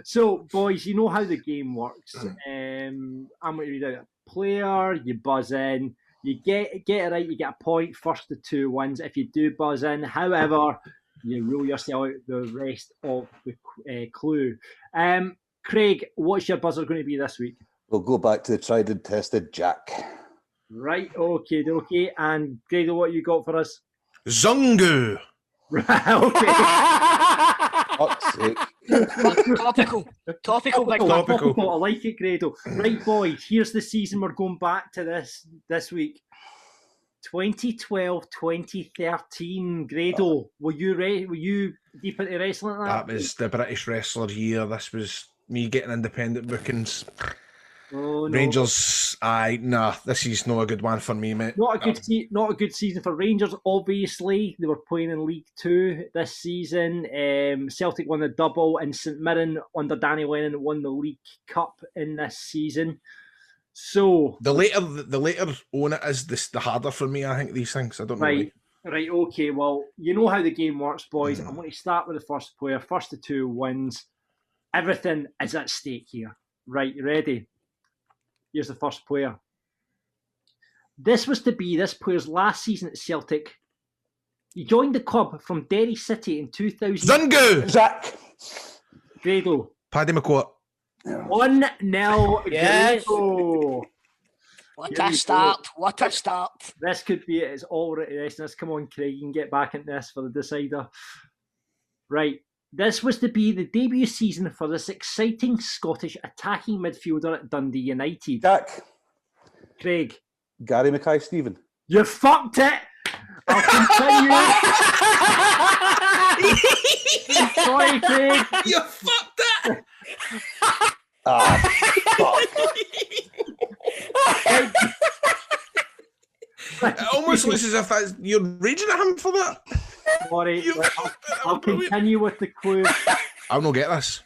So, boys, you know how the game works. I'm going to read out a player, you buzz in, you get it right, you get a point, first to 2 wins if you do buzz in. However, you rule yourself out the rest of the clue. Craig, what's your buzzer going to be this week? We'll go back to the tried and tested Jack. Right, okay. And Grado, what you got for us? Zungu. Right, okay. Topical. I like it, Grado. Right, boys, here's the season we're going back to this week. 2012-2013. Grado, were you deep into wrestling? That was the British Wrestler year. This was me getting independent bookings. Oh, no. Rangers, this is not a good one for me, mate. Not a good season for Rangers, obviously. They were playing in League 2 this season. Celtic won the double, and St Mirren under Danny Lennon won the League Cup in this season. So the later on it is, the harder for me, I think, these things. I don't know. Right, okay. Well, you know how the game works, boys. I'm going to start with the first player. First to 2 wins. Everything is at stake here. Right, you ready? Here's the first player. This was to be this player's last season at Celtic. He joined the club from Derry City in 2000. Zungu! Zach! Grado. Paddy McCourt. 1-0. Yes. Grado. What a start. This could be it. It's all right. Let's come on, Craig. You can get back into this for the decider. Right. This was to be the debut season for this exciting Scottish attacking midfielder at Dundee United. Jack. Craig. Gary Mackay-Steven. You fucked it. I'll continue. Sorry, Craig. You fucked it. It almost looks as if you're raging at him for that. Sorry, I'll continue with the clue. I'll not get this.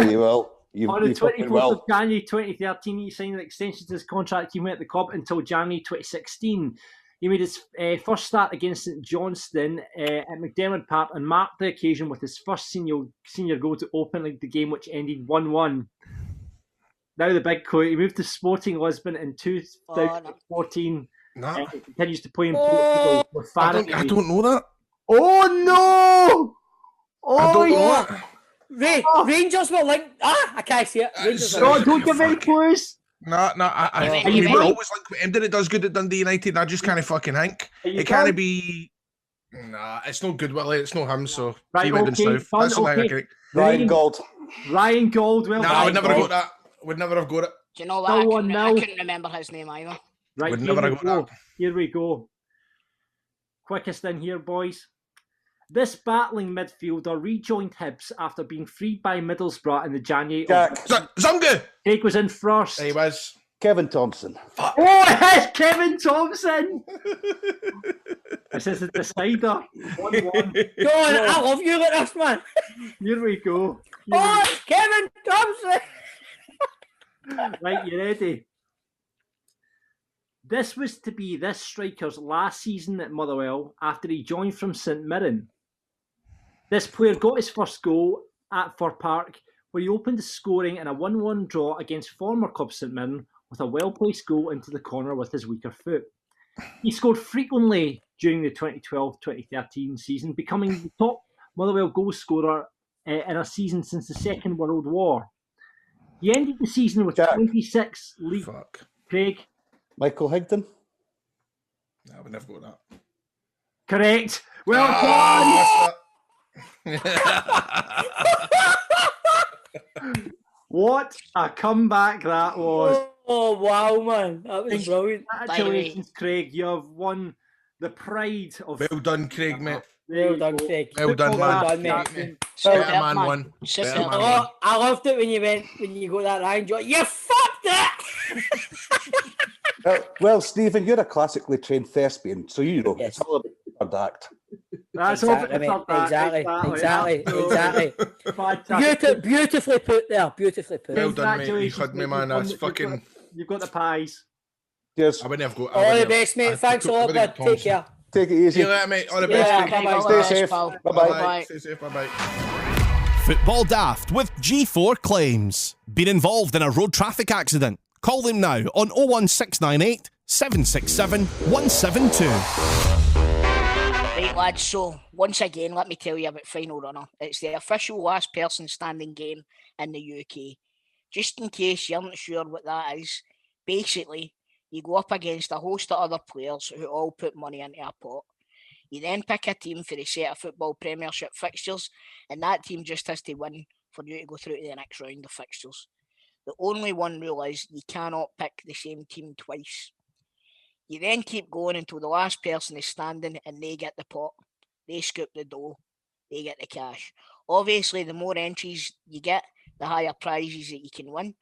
You will. On the 24th of January 2013, he signed an extension to his contract. He went at the club until January 2016. He made his first start against St Johnstone at McDermott Park and marked the occasion with his first senior goal to open the game, which ended 1-1. Now the big clue. He moved to Sporting Lisbon in 2014. Nah. He continues to play in Portugal with Faraday. I don't know that. Oh no! I don't know that. Rangers were linked. I can't see it. Rangers don't give any clues. We were always linked with him. Did it does good at Dundee United? I just can't fucking think. It can't be. Nah, it's no good, Willie. It's no him. So right, okay, South. That's something I can. Ryan Gold. Ryan Gold. Well, I would never have got that. Would never have got it. Do you know what? I couldn't remember his name either. Right, would never have got that. Here we go. Quickest in here, boys. This battling midfielder rejoined Hibs after being freed by Middlesbrough in the January. Zungu! Craig was in first. He was. Kevin Thompson. Oh, it's Kevin Thompson! This is the decider. 1-1. Go on, I love you like this, man. Here we go. It's Kevin Thompson! Right, you ready? This was to be this striker's last season at Motherwell after he joined from St Mirren. This player got his first goal at Fir Park, where he opened the scoring in a 1-1 draw against former club St Mirren with a well-placed goal into the corner with his weaker foot. He scored frequently during the 2012-2013 season, becoming the top Motherwell goal scorer in a season since the Second World War. He ended the season with 26 league. Craig? Michael Higdon? No, I would never got that. Correct. Well done. What a comeback that was. Oh, wow, man. That was brilliant. Congratulations, Craig. You have won the pride of... Well done, Craig, mate. Well done, Craig. Well done, man. Better man won. I loved it when you got that Ryan Johnson. You fucked it! Well, Stephen, you're a classically trained thespian, so you know it's all about the third act. That's exactly. Beautifully put there. Beautifully put. Well done, mate. You had me, man. That's fucking. You've got the pies. Cheers. I wouldn't have got. All the best, mate. Thanks a lot, bud. Take care. Take it easy. See you later, mate. All the best. Stay safe. Bye-bye. Stay safe. Bye-bye. Football Daft with G4 Claims. Been involved in a road traffic accident? Call them now on 01698 767 172. Right, lads, so once again, let me tell you about Final Runner. It's the official last person standing game in the UK. Just in case you aren't sure what that is, basically, you go up against a host of other players who all put money into a pot. You then pick a team for the set of football Premiership fixtures, and that team just has to win for you to go through to the next round of fixtures. The only one rule is you cannot pick the same team twice. You then keep going until the last person is standing and they get the pot. They scoop the dough. They get the cash. Obviously, the more entries you get, the higher prizes that you can win.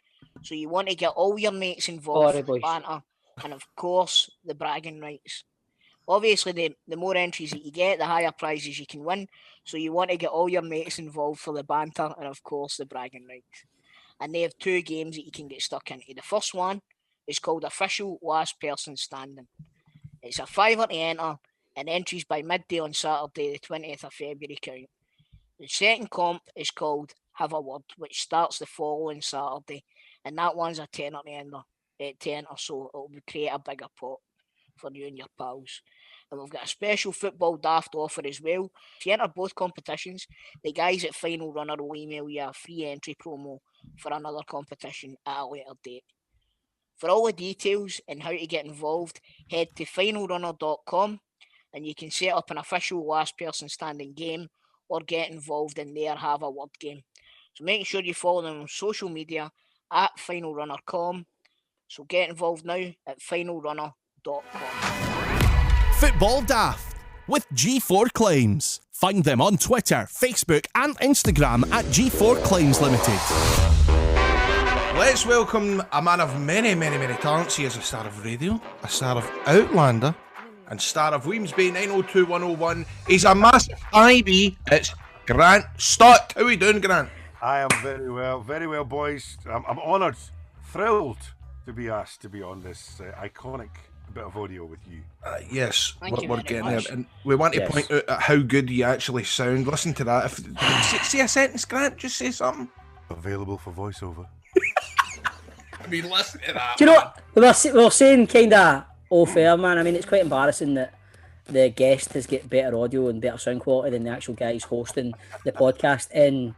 So you want to get all your mates involved with banter and, of course, the bragging rights. Obviously, the more entries that you get, the higher prizes you can win. So you want to get all your mates involved for the banter and, of course, the bragging rights. And they have 2 games that you can get stuck into. The first one is called Official Last Person Standing. It's a £5 to enter, and entries by midday on Saturday, the 20th of February count. The second comp is called Have a Word, which starts the following Saturday, and that one's a £10 to enter, so it'll create a bigger pot for you and your pals. And we've got a special Football Daft offer as well. If you enter both competitions, the guys at Final Runner will email you a free entry promo for another competition at a later date. For all the details and how to get involved, head to finalrunner.com and you can set up an official last person standing game or get involved in their Have a Word game. So make sure you follow them on social media at finalrunner.com. So get involved now at finalrunner.com. Football Daft. with G4 Claims. Find them on Twitter, Facebook and Instagram at G4 Claims Limited. Let's welcome a man of many, many, many talents. He is a star of radio, a star of Outlander, and star of Weemsby 902101. He's a massive Hibee. It's Grant Stott. How are you doing, Grant? I am very well, boys. I'm honoured, thrilled to be asked to be on this iconic bit of audio with you. Yes, Thank you we're very getting much. there, and we want to point out at how good you actually sound. Listen to that. Say a sentence, Grant. Just say something. Available for voiceover. I mean, listen to that. Do you know what? We were saying kind of off air, man. I mean, it's quite embarrassing that the guest has got better audio and better sound quality than the actual guys hosting the podcast. And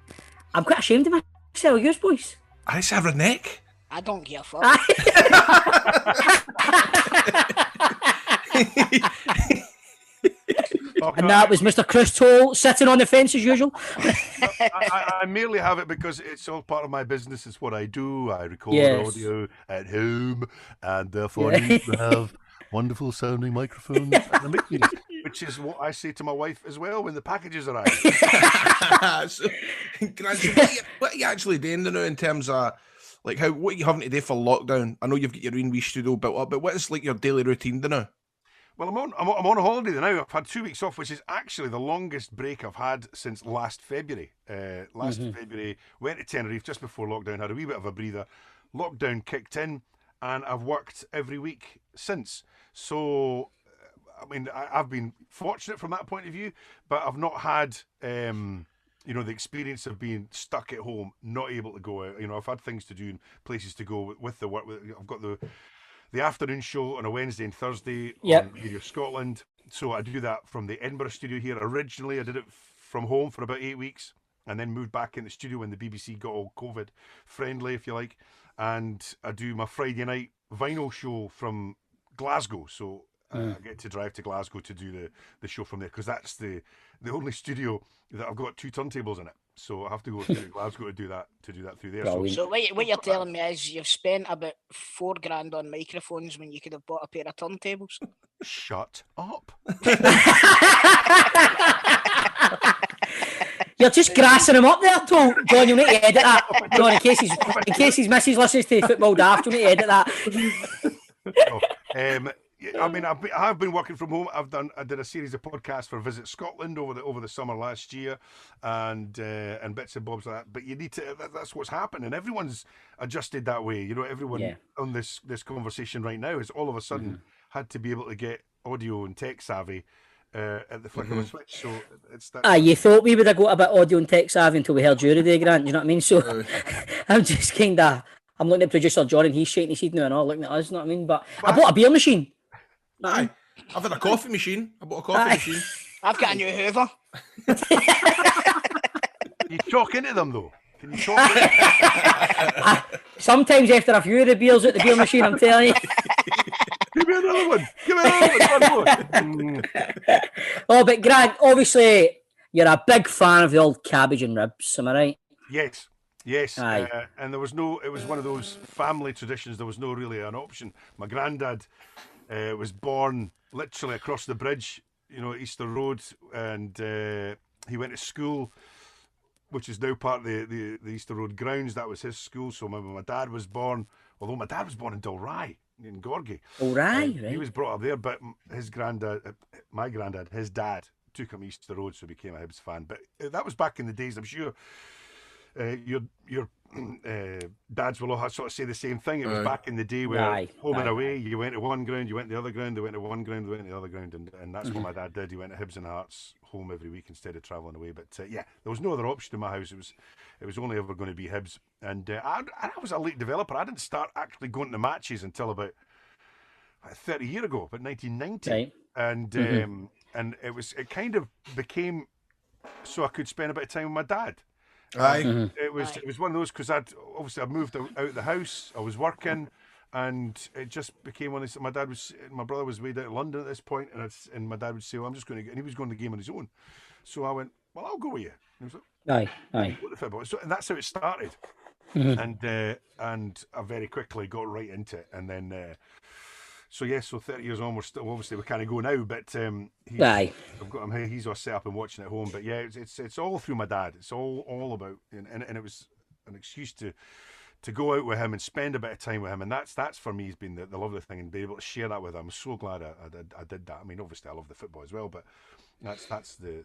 I'm quite ashamed of myself. Yours, boys. I just have a neck. I don't give a fuck. And that was Mr. Chris Toll sitting on the fence as usual. I merely have it because it's all part of my business. It's what I do. I record audio at home, and therefore I need to have wonderful sounding microphones and a mic meter, which is what I say to my wife as well when the packages arrive. So, Grant, so what are you actually doing now in terms of like what are you having to do for lockdown? I know you've got your own wee studio built up, but what is like your daily routine now? Well, I'm on a holiday now. I've had 2 weeks off, which is actually the longest break I've had since last February. February, went to Tenerife just before lockdown, had a wee bit of a breather. Lockdown kicked in, and I've worked every week since. So, I mean, I've been fortunate from that point of view, but I've not had, the experience of being stuck at home, not able to go out. You know, I've had things to do and places to go with the work. I've got the afternoon show on a Wednesday and Thursday on Radio Scotland. So I do that from the Edinburgh studio here. Originally, I did it from home for about 8 weeks and then moved back in the studio when the BBC got all COVID friendly, if you like. And I do my Friday night vinyl show from Glasgow. So I get to drive to Glasgow to do the show from there because that's the only studio that I've got 2 turntables in it. So I have to go to Glasgow to do that through there. So what you're telling me is you've spent about $4,000 on microphones when you could have bought a pair of turntables. Shut up. You're just grassing him up there, Tom. John, you'll need to edit that. John, in case his missus listens to Football Daft, you'll need to edit that. I mean, I've been working from home. I did a series of podcasts for Visit Scotland over the summer last year, and bits and bobs like that. But you need to. That's what's happened, and everyone's adjusted that way. You know, everyone on this conversation right now has all of a sudden had to be able to get audio and tech savvy at the flick of a switch. So it's that. You thought we would have got a bit audio and tech savvy until we heard you today, Grant. You know what I mean? So I'm just kind of. I'm looking at producer John, and he's shaking his head now and all, looking at us. You know what I mean? But I bought a beer machine. Aye. I've had a coffee machine. I bought a coffee machine. I've got a new Hoover. You chalk into them though. Can you chalk into Sometimes after a few of the beers at the beer machine, I'm telling you. Give me another one. Give me another one. Oh, but Grant, obviously, you're a big fan of the old cabbage and ribs. Am I right? Yes. Aye. And it was one of those family traditions. There was no really an option. My granddad was born literally across the bridge, Easter Road, and he went to school, which is now part of the Easter Road grounds. That was his school. So when my dad was born, although my dad was born in Dalry, in Gorgie. Right. He was brought up there, but my granddad, his dad, took him Easter Road, so he became a Hibs fan. But that was back in the days, I'm sure. Your dads will all sort of say the same thing. It was back in the day where home and away, you went to one ground, you went to the other ground, they went to one ground, they went to the other ground, and that's what my dad did. He went to Hibs and Hearts home every week instead of travelling away. But there was no other option in my house. It was only ever going to be Hibs. And I was a late developer. I didn't start actually going to matches until about 30 years ago, about 1990. Right. And it kind of became so I could spend a bit of time with my dad. Aye. It was one of those because I'd moved out of the house. I was working, and it just became one of these. My brother was way down to London at this point, and my dad would say, "Well, I'm just going to," and he was going to the game on his own. So I went, "Well, I'll go with you." And he was like, Aye. What the football? So, and that's how it started. And I very quickly got right into it, and then So yes, so 30 years on, we're still obviously we can't go now, but Aye. I've got him. He's all set up and watching at home. But yeah, it's all through my dad. It's all about, and it was an excuse to go out with him and spend a bit of time with him, and that's for me has been the lovely thing, and be able to share that with him. I'm so glad I did that. I mean, obviously I love the football as well, but that's the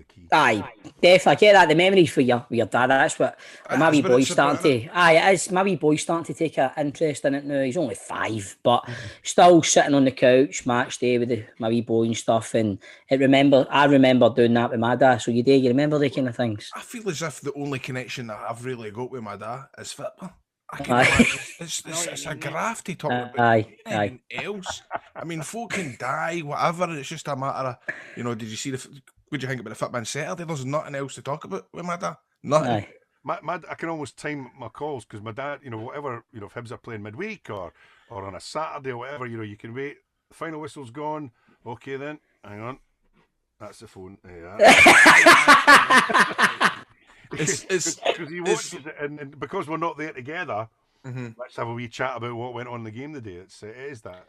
key. Aye, definitely. I get that. The memories for your dad. That's what my wee boy's starting to. Aye, it is. My wee boy's starting to take an interest in it now. He's only 5, but still sitting on the couch match day with my wee boy and stuff. And I remember doing that with my dad. So you remember the kind of things. I feel as if the only connection that I've really got with my dad is football. It's a graft to talk about anything else. I mean, folk can die, whatever. It's just a matter of, did you see what do you think about the Footman Saturday? There's nothing else to talk about with my dad. Nothing. I can almost time my calls because my dad, whatever, if Hibs are playing midweek or on a Saturday or whatever, you can wait. The final whistle's gone. Okay, then, hang on. That's the phone. Because he watches it, and because we're not there together, let's have a wee chat about what went on in the game today. It is that.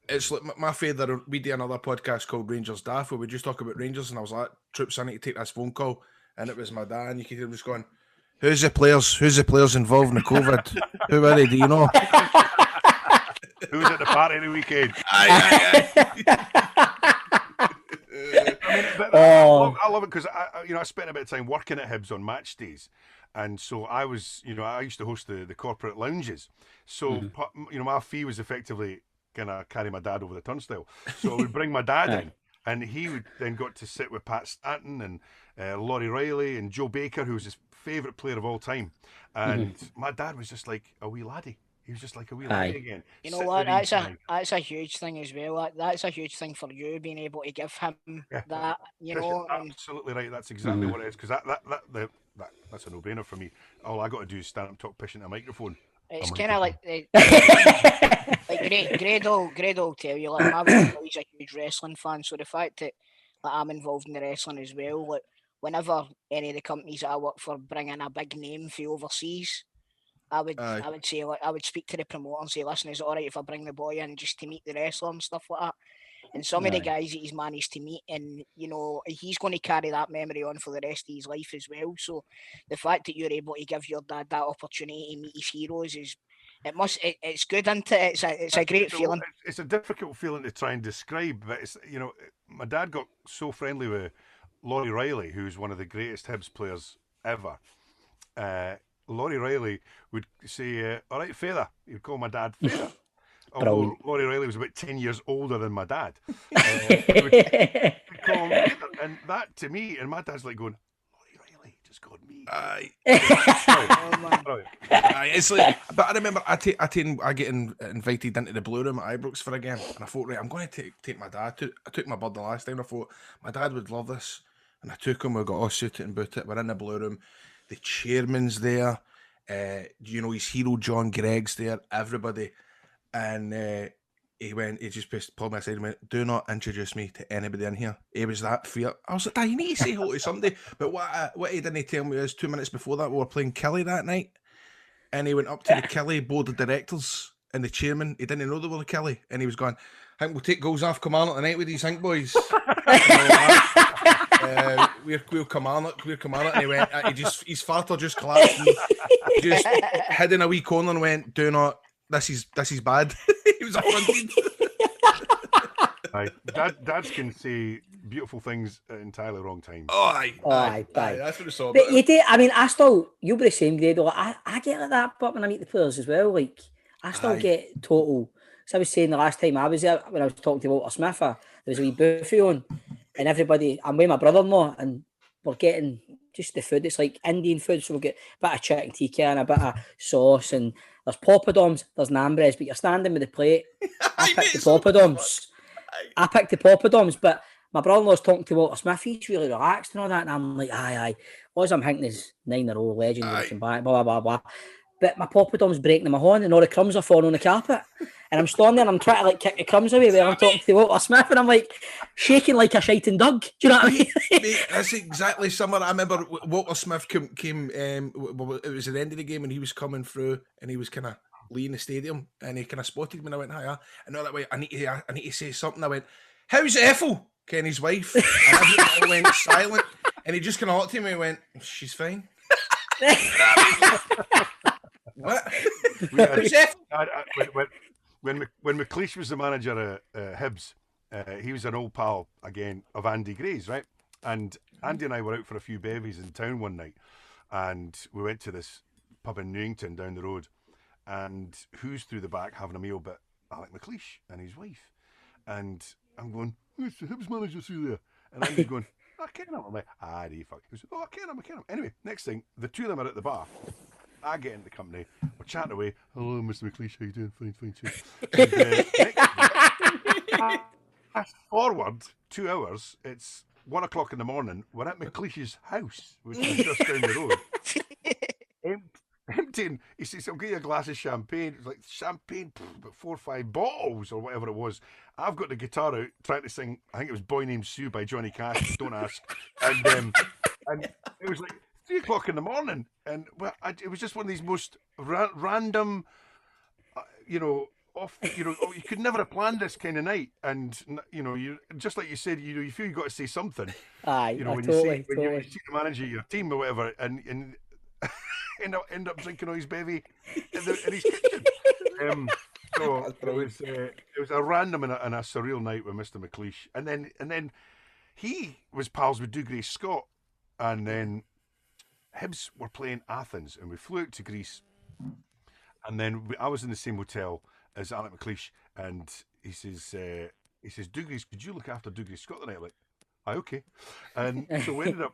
It's like my father. We do another podcast called Rangers Daft where we just talk about Rangers, and I was like, "Troops, I need to take this phone call," and it was my dad, and you could hear him just going, "Who's the players involved in the COVID? Who are they? Do you know? Who was at the party the weekend?" I love it because I spent a bit of time working at Hibs on match days, and so I was, I used to host the corporate lounges. So my fee was effectively gonna carry my dad over the turnstile. So I would bring my dad in, and he would then got to sit with Pat Stanton and Laurie Riley and Joe Baker, who was his favourite player of all time. And my dad was just like a wee laddie. He was just like a wee laddie again. You know what? That's a huge thing as well. That's a huge thing for you, being able to give him that. Absolutely right. That's exactly what it is. Because that's a no-brainer for me. All I got to do is stand up, talk, pish into a microphone. It's kind of like Grado will tell you. Like my boy's a huge wrestling fan, so the fact that I'm involved in the wrestling as well. Like whenever any of the companies that I work for bring in a big name for overseas, I would say, like, I would speak to the promoter and say, listen, is it all right if I bring the boy in just to meet the wrestler and stuff like that? And some of the guys that he's managed to meet, and he's going to carry that memory on for the rest of his life as well. So the fact that you're able to give your dad that opportunity to meet his heroes it's good, isn't it? It's a great feeling. It's a difficult feeling to try and describe, but it's my dad got so friendly with Laurie Riley, who's one of the greatest Hibs players ever. Laurie Riley would say, all right, Feather. He would call my dad Feather. Although Laurie Riley was about 10 years older than my dad. He would call him Feather. And that to me, and my dad's like going, Laurie Riley just called me. Aye. It's like, but I remember I get invited into the Blue Room at Ibrox for a game, and I thought, right, I'm going to take my dad. I took my bud the last time. I thought my dad would love this, and I took him. We got all suited and booted. We're in the Blue Room. The chairman's there, his hero John Gregg's there, everybody, and he just pulled me aside and went, "Do not introduce me to anybody in here." He was that fear. I was like, "Dad, you need to say hello to somebody." But what he didn't tell me is 2 minutes before that we were playing Kelly that night, and he went up to the Kelly board of directors and the chairman. He didn't know they were the Kelly, and he was going, "I think we'll take goals off Kilmarnock tonight with these Hink boys." We're Kilmarnock, and he went, his farter just collapsed and just hid in a wee corner and went, "Do not, this is bad." He was affronted. Dads can say beautiful things at entirely wrong times. Aye. That's what it's all about. But you do, you'll be the same grade. I get like that, but when I meet the players as well, like, I still get total. So I was saying the last time I was there, when I was talking to Walter Smith, there was a wee buffet on, and everybody, I'm with my brother-in-law, and we're getting just the food. It's like Indian food, so we'll get a bit of chicken tikka and a bit of sauce, and there's poppadoms, there's naan breads, but you're standing with the plate. I picked the poppadoms, but my brother-in-law's talking to Walter Smith, he's really relaxed and all that, and I'm like, aye. All I'm thinking is 9-0 legend looking back, blah, blah, blah. But my poppadom's breaking in my horn and all the crumbs are falling on the carpet. And I'm standing there and I'm trying to kick the crumbs away while I'm talking to Walter Smith, and I'm like shaking like a shiting dog. Do you know what I mean? Mate, that's exactly similar. I remember Walter Smith came it was at the end of the game and he was coming through and he was kind of Lee in the stadium, and he kind of spotted me, and I went, hiya. And all that way, I need to say something. I went, how's Ethel, Kenny's wife? And everyone went silent, and he just kind of looked at me and went, she's fine. What? Who's Ethel? When McLeish was the manager at Hibs, he was an old pal again of Andy Gray's, right? And Andy and I were out for a few bevies in town one night, and we went to this pub in Newington down the road, and who's through the back having a meal but Alec McLeish and his wife. And I'm going, who's the Hibs manager through there? And Andy's going, I ken him. I'm like, do you fuck? He goes, oh, I ken him. Anyway, next thing, the two of them are at the bar. I get in the company, we're chatting away. Hello, Mr. McLeish, how you doing? Fine, too. And, fast forward 2 hours, it's 1 o'clock in the morning. We're at McLeish's house, which is just down the road. Emptying. He says, I'll get you a glass of champagne. It's like champagne, about 4 or 5 bottles or whatever it was. I've got the guitar out trying to sing, I think it was Boy Named Sue by Johnny Cash, don't ask. And it was like 3 o'clock in the morning. And it was just one of these most random, you could never have planned this kind of night. And, you just like you said, you feel you've got to say something. Aye, when totally. you see the manager of your team or whatever, and end up drinking all his bevy in his kitchen. So it was a random and a surreal night with Mr. McLeish. And then he was pals with Dougray Scott. And then Hibs were playing Athens, and we flew out to Greece. And then I was in the same hotel as Alec McLeish, and he says, Dougray, could you look after Dougray Scott tonight? I'm like, aye, okay. And so we ended up,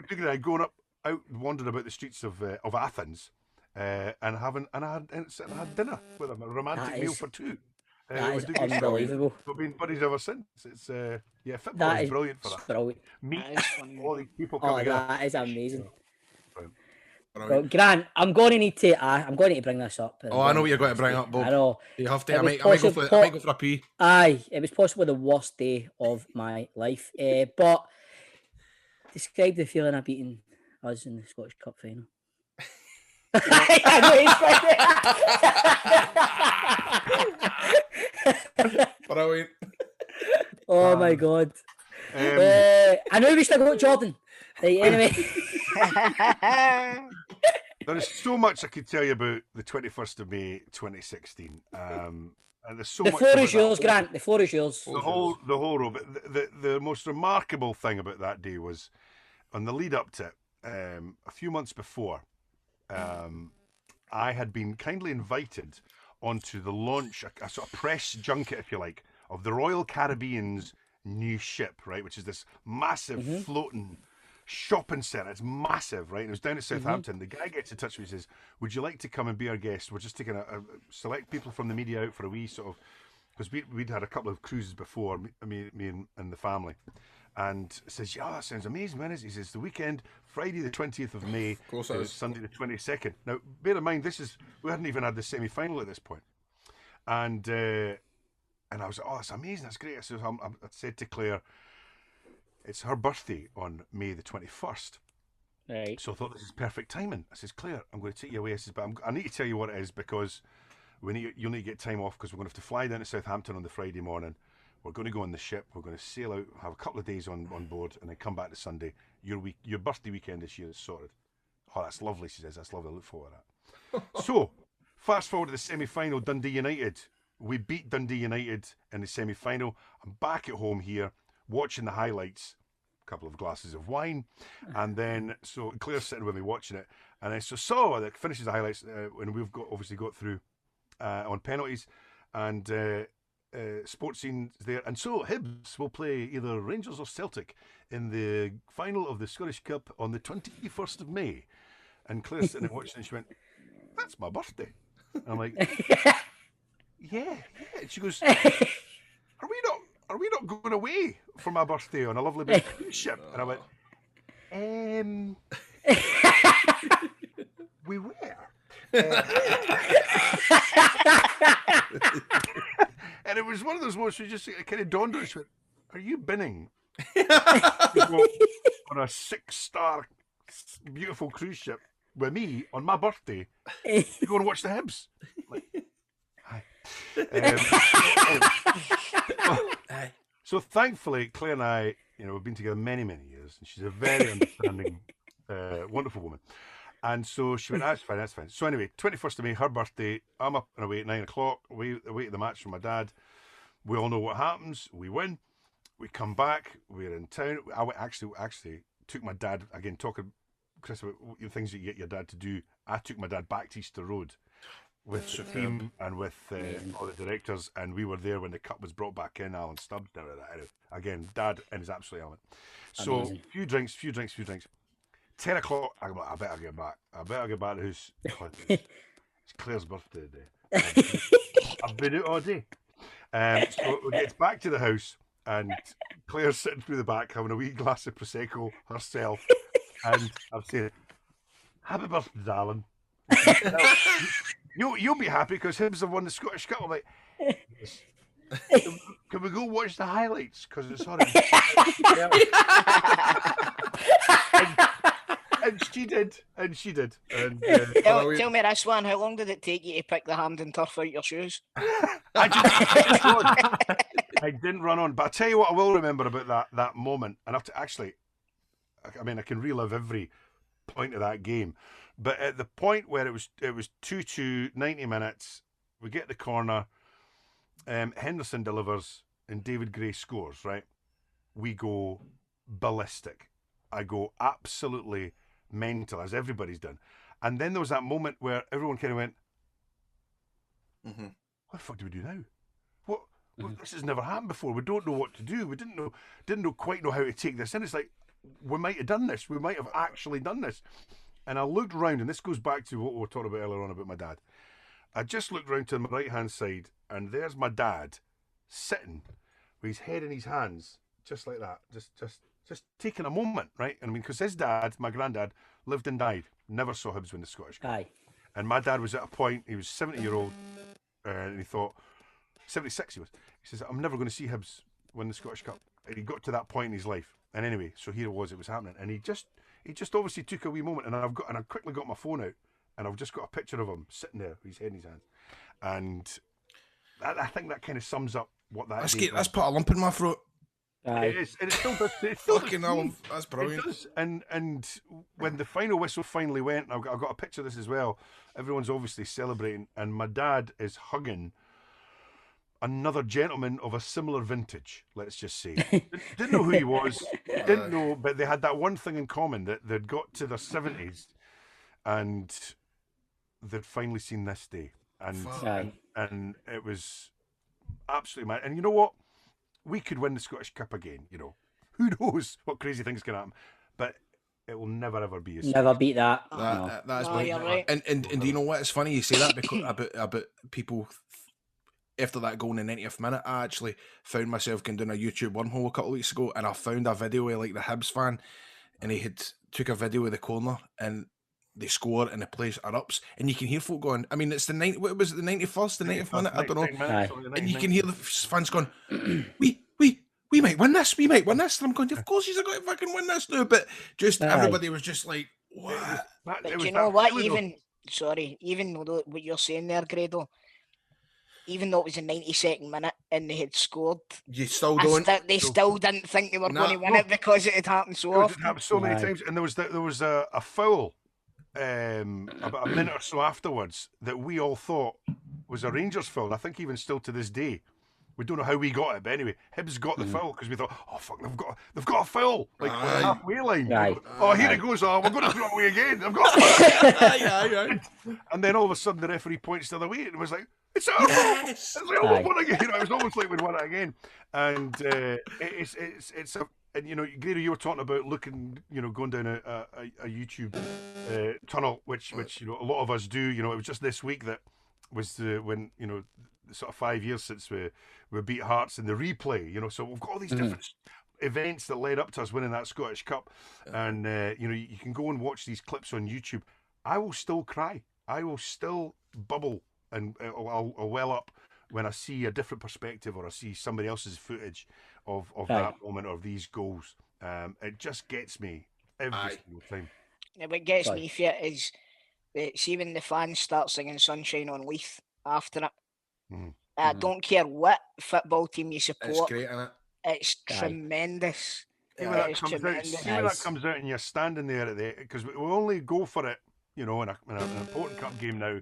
Dougray and I going up, out wandering about the streets of Athens, and I had dinner with him, a romantic meal for two. That is unbelievable. We've been buddies ever since. It's football is brilliant for that. Brilliant. Meet all these people coming together. That is amazing. Well, Grant, I'm going to need to bring this up. I know what you're going to bring up, Bob. I know. You have to. I might go for a pee. Aye, it was possibly the worst day of my life. But describe the feeling of beating us in the Scottish Cup final. Brilliant. Oh my God. I know we still got Jordan. Right, anyway. There is so much I could tell you about the 21st of May 2016. And there's so much. The floor is yours, Grant. The floor is yours. The whole row. But the most remarkable thing about that day was on the lead up to it, a few months before, I had been kindly invited onto the launch, a sort of press junket, if you like, of the Royal Caribbean's new ship, right, which is this massive floating shopping centre. It's massive, right? And it was down at Southampton. The guy gets in touch with me and says, would you like to come and be our guest? We're just taking a select people from the media out for a wee sort of, because we'd had a couple of cruises before, me and the family. And says, yeah, that sounds amazing. When is it? He says, the weekend, Friday the 20th of May, Sunday the 22nd. Now, bear in mind, we hadn't even had the semi-final at this point. And I was like, oh, that's amazing, that's great. I said to Claire, it's her birthday on May the 21st. Right. So I thought, this is perfect timing. I says, Claire, I'm going to take you away. I says, but I need to tell you what it is, because you'll need to get time off, because we're going to have to fly down to Southampton on the Friday morning. We're going to go on the ship. We're going to sail out, have a couple of days on board, and then come back to Sunday. Your birthday weekend this year is sorted. Oh, that's lovely, she says. That's lovely. I look forward to that. So, fast forward to the semi-final, Dundee United. We beat Dundee United in the semi-final. I'm back at home here, watching the highlights, a couple of glasses of wine, and then, so Claire's sitting with me watching it, and then so that finishes the highlights, when we've obviously got through on penalties, and Sportz is there, and so Hibs will play either Rangers or Celtic in the final of the Scottish Cup on the 21st of May. And Claire's sitting and watching, and she went, that's my birthday. And I'm like, yeah. And she goes, are we not going away for my birthday on a lovely big cruise ship? And I went, we were. And it was one of those moments where just kind of dawned on us, are you binning on a 6-star beautiful cruise ship with me on my birthday to go and watch the Hibs? Like, So thankfully, Claire and I, we've been together many, many years, and she's a very understanding, wonderful woman. And so she went, that's fine, that's fine. So anyway, 21st of May, her birthday, I'm up and away at 9 o'clock, away to the match from my dad. We all know what happens. We win. We come back. We're in town. I actually took my dad, again, talking, Chris, about the things that you get your dad to do. I took my dad back to Easter Road with the team and with all the directors, and we were there when the cup was brought back in, Alan Stubbs. Again, dad in his absolute element. So, Amazing. few drinks. 10 o'clock, I better get back. I better get back to the house. It's Claire's birthday today. I've been out all day. So we get back to the house, and Claire's sitting through the back having a wee glass of Prosecco herself. And I'm saying, happy birthday, darling. You'll be happy because Hibs have won the Scottish Cup. I'm like, yes. Can we go watch the highlights? Because it's already. And she did. And tell me this one. How long did it take you to pick the Hampden turf out your shoes? I didn't run on. But I'll tell you what I will remember about that moment. And I can relive every point of that game. But at the point where it was 2-2, 90 minutes, we get the corner, Henderson delivers, and David Gray scores, right? We go ballistic. I go absolutely mental, as everybody's done. And then there was that moment where everyone kind of went, what the fuck do we do now? What? This has never happened before. We don't know what to do. We didn't quite know how to take this in. It's like, we might have done this. We might have actually done this. And I looked round, and this goes back to what we were talking about earlier on about my dad. I just looked round to my right-hand side, and there's my dad sitting with his head in his hands, just like that, just taking a moment, right? And I mean, because his dad, my granddad, lived and died, never saw Hibs win the Scottish Cup. Aye. And my dad was at a point, he was 70-year-old, and he thought, 76 he was. He says, I'm never going to see Hibs win the Scottish Cup. And he got to that point in his life. And anyway, so here it was happening. And he just obviously took a wee moment, and I quickly got my phone out, and I've just got a picture of him sitting there with his head in his hands. And I think that kind of sums up what that is. That's put a lump in my throat. It is, and it still does. Fucking hell, that's brilliant. It does. And when the final whistle finally went, I've got a picture of this as well. Everyone's obviously celebrating, and my dad is hugging another gentleman of a similar vintage, let's just say. Didn't know who he was, didn't know, but they had that one thing in common, that they'd got to their 70s and they'd finally seen this day. And it was absolutely mad. And you know what? We could win the Scottish Cup again, Who knows what crazy things can happen. But it will never ever be as never beat that. That's right. And do you know what? It's funny you say that because about people. After that goal in the 90th minute, I actually found myself going down a YouTube wormhole a couple of weeks ago, and I found a video of like the Hibs fan, and he had took a video of the corner, and they score, and the place erupts, and you can hear folk going. I mean, it's the 91st, the 90th minute. I don't know, and you can hear the fans going, "We might win this. We might win this." And I'm going, "Of course, he's got to fucking win this now." But just everybody was just like, "What?" But you know what? Even though what you're saying there, Grado. Even though it was a 92nd minute and they had scored, you still don't. They still didn't think they were going to win it because it had happened so often. It happened so many times, and there was a foul about a minute or so afterwards that we all thought was a Rangers foul. And I think even still to this day, we don't know how we got it, but anyway, Hibs got the foul because we thought, oh fuck, they've got a foul like on the halfway line. Oh, here it goes. Oh, we're going to throw it away again. They've got it. And then all of a sudden the referee points the other way and it was like, it's our fault. It's like, won again. It was almost like we'd won it again. And it's a. And Grady, you were talking about looking, going down a YouTube tunnel, which a lot of us do. It was just this week that was when sort of 5 years since we beat Hearts in the replay. So we've got all these different events that led up to us winning that Scottish Cup, and you can go and watch these clips on YouTube. I will still cry. I will still bubble, and I'll well up when I see a different perspective or I see somebody else's footage of that moment or these goals. It just gets me every single time. Yeah, what gets me is see when the fans start singing Sunshine on Leith after it, I don't care what football team you support. It's great, isn't it? It's tremendous. See when that comes out and you're standing there at the, because we only go for it, you know, in an important cup game now,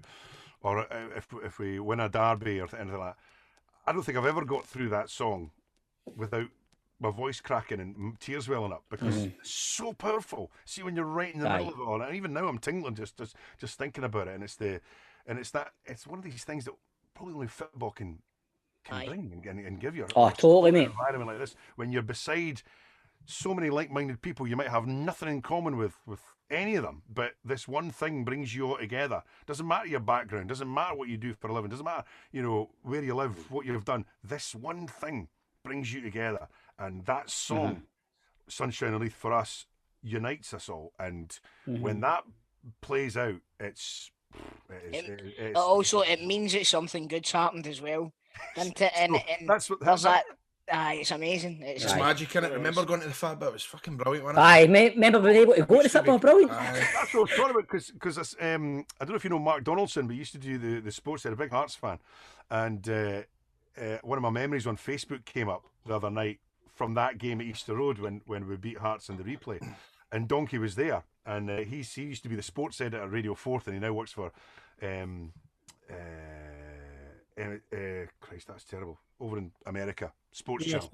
or if we win a derby or anything like that. I don't think I've ever got through that song without my voice cracking and tears welling up, because it's so powerful. See, when you're right in the middle of it all, and even now I'm tingling just thinking about it, and it's one of these things that probably only football can bring and give you. Totally, mate. An environment like this, when you're beside so many like-minded people, you might have nothing in common with any of them, but this one thing brings you all together. Doesn't matter your background, doesn't matter what you do for a living, doesn't matter, you know, where you live, what you've done. This one thing brings you together, and that song, Sunshine and Leith, for us, unites us all. And when that plays out, it means that something good's happened as well. And that's that. It's amazing. It's magic in it. Remember going to the Fab? It was fucking brilliant, wasn't it? Aye, remember being able to go to the football? Brilliant. That's what I was talking about, because I don't know if you know Mark Donaldson, but he used to do the sports there, a big Hearts fan. And one of my memories on Facebook came up the other night from that game at Easter Road when we beat Hearts in the replay. And Donkey was there. And he used to be the sports editor at Radio 4th, and he now works for... Christ, that's terrible. Over in America, Sports Channel.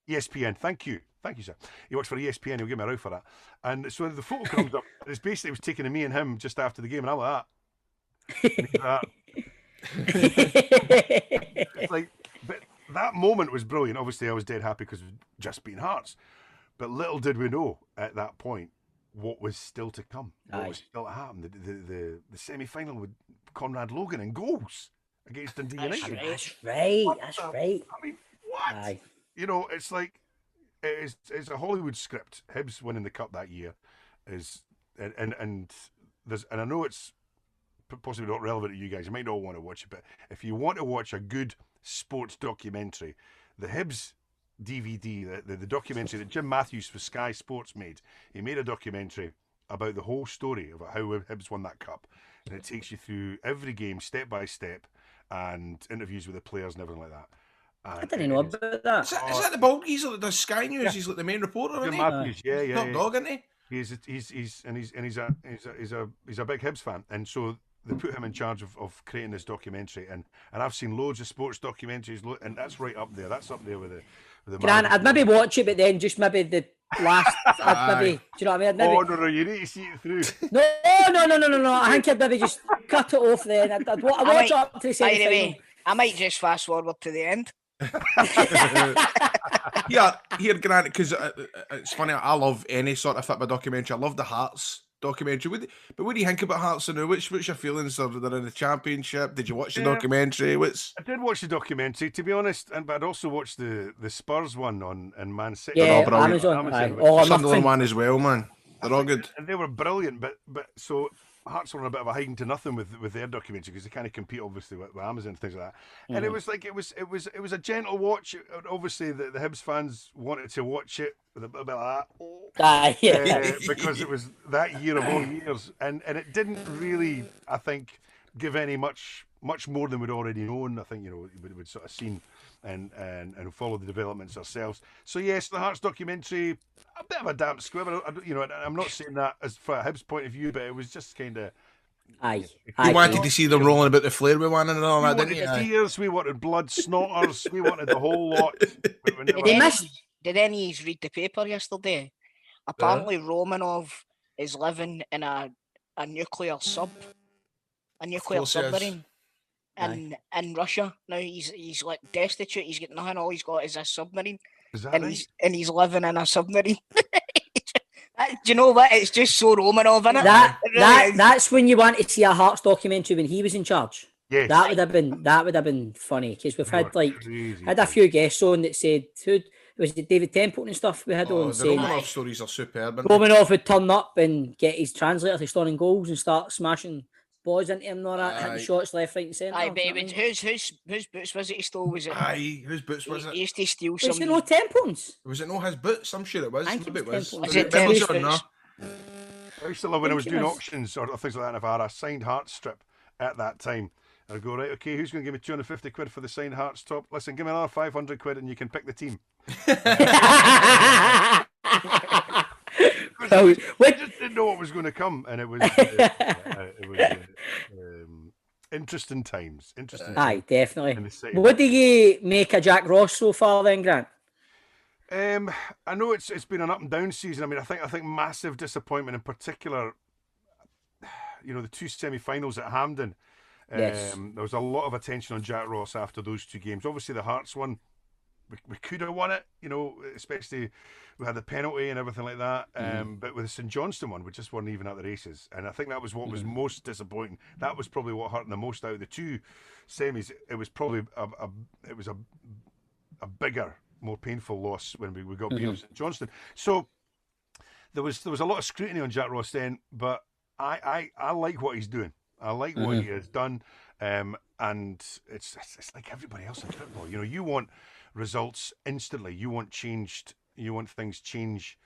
ESPN. Thank you, sir. He works for ESPN. He'll give me a row for that. And so the photo comes up. It's basically, it was taken of me and him just after the game, and I'm like that. It's like, but that moment was brilliant. Obviously, I was dead happy because we'd just beaten Hearts. But little did we know at that point what was still to come. What was still to happen. The semi-final with Conrad Logan and goals against Dundee United. That's right. I mean, what? Aye. You know, it's like it's a Hollywood script. Hibs winning the cup that year is, and I know it's possibly not relevant to you guys. You might not want to watch it, but if you want to watch a good sports documentary, the Hibs DVD, the documentary that Jim Matthews for Sky Sports made, he made a documentary about the whole story of how Hibs won that cup, and it takes you through every game step by step, and interviews with the players and everything like that. And I didn't know about that. Is that the bald geezer that does Sky News? Yeah. He's like the main reporter, isn't he? Matthews, yeah. Top dog, isn't he? He's a big Hibs fan, and so they put him in charge of creating this documentary. And I've seen loads of sports documentaries, and that's right up there. That's up there with the. Grant, I'd maybe watch it, but then just maybe the last. Maybe, do you know what I mean? Maybe... Oh no, you need to see it through. No. I think I'd maybe just cut it off then. I'd watch it up to the semi-final. I might just fast forward to the end. Here, Grant, because it's funny. I love any sort of football documentary. I love the Hearts documentary. But what do you think about Hearts now? What's your feelings? They're in the Championship. Did you watch the documentary? I did watch the documentary, to be honest, but I'd also watched the Spurs one on Man City. Yeah, Amazon. Sunderland one as well, man. They're all good. And they were brilliant, but so Hearts were on a bit of a hiding to nothing with their documentary, because they kind of compete obviously with Amazon and things like that. And it was like it was a gentle watch. Obviously, the Hibs fans wanted to watch it with a bit like that, because it was that year of all years, and it didn't really, I think, give any much more than we'd already known. I think we'd sort of seen and followed the developments ourselves. So yes, the Hearts documentary, a bit of a damp squib. I'm not saying that as from a Hibs point of view, but it was just kind of. Aye. You wanted to see them rolling about the flare with one and all that, didn't you? Tears, we wanted blood snotters, we wanted the whole lot. Did any of you read the paper yesterday? Apparently, Romanov is living in a nuclear submarine in Russia. Now he's like destitute. He's got nothing. All he's got is a submarine, and he's living in a submarine. Do you know what? It's just so Romanov, isn't it? That's when you want to see a Hearts documentary when he was in charge. Yes. That would have been funny, because we've had had a few guests on that said, was it David Templeton and stuff we had on saying the Romanov stories are superb. Romanov would turn up and get his translator to storing goals and start smashing boys into him and all that, hitting shots left, right and centre. Aye, but whose boots was it he stole? Was it? Aye, whose boots was it? He used to steal some. Was it no Templeton's? Was it no his boots? I'm sure it was. Maybe it was. Was it Templeton's boots? I used to love when I was doing auctions or things like that, and if I had a signed Hearts strip at that time, I'd go, right, okay, who's going to give me 250 quid for the signed Hearts top? Listen, give me another 500 quid and you can pick the team. We just didn't know what was going to come, and it was interesting times. Aye, definitely. What do you make of Jack Ross so far, then, Grant? I know it's been an up and down season. I mean, I think massive disappointment in particular. You know, the 2 semi-finals at Hampden. Yes. There was a lot of attention on Jack Ross after those 2 games. Obviously, the Hearts one, we could have won it, you know, especially we had the penalty and everything like that. But with the St Johnstone one, we just weren't even at the races. And I think that was what was most disappointing. That was probably what hurt the most out of the 2 semis. It was probably a bigger, more painful loss when we got beat at St Johnstone. So there was a lot of scrutiny on Jack Ross then, but I like what he's doing. I like what he has done, and it's like everybody else in football. You know, you want results instantly. You want changed. You want things change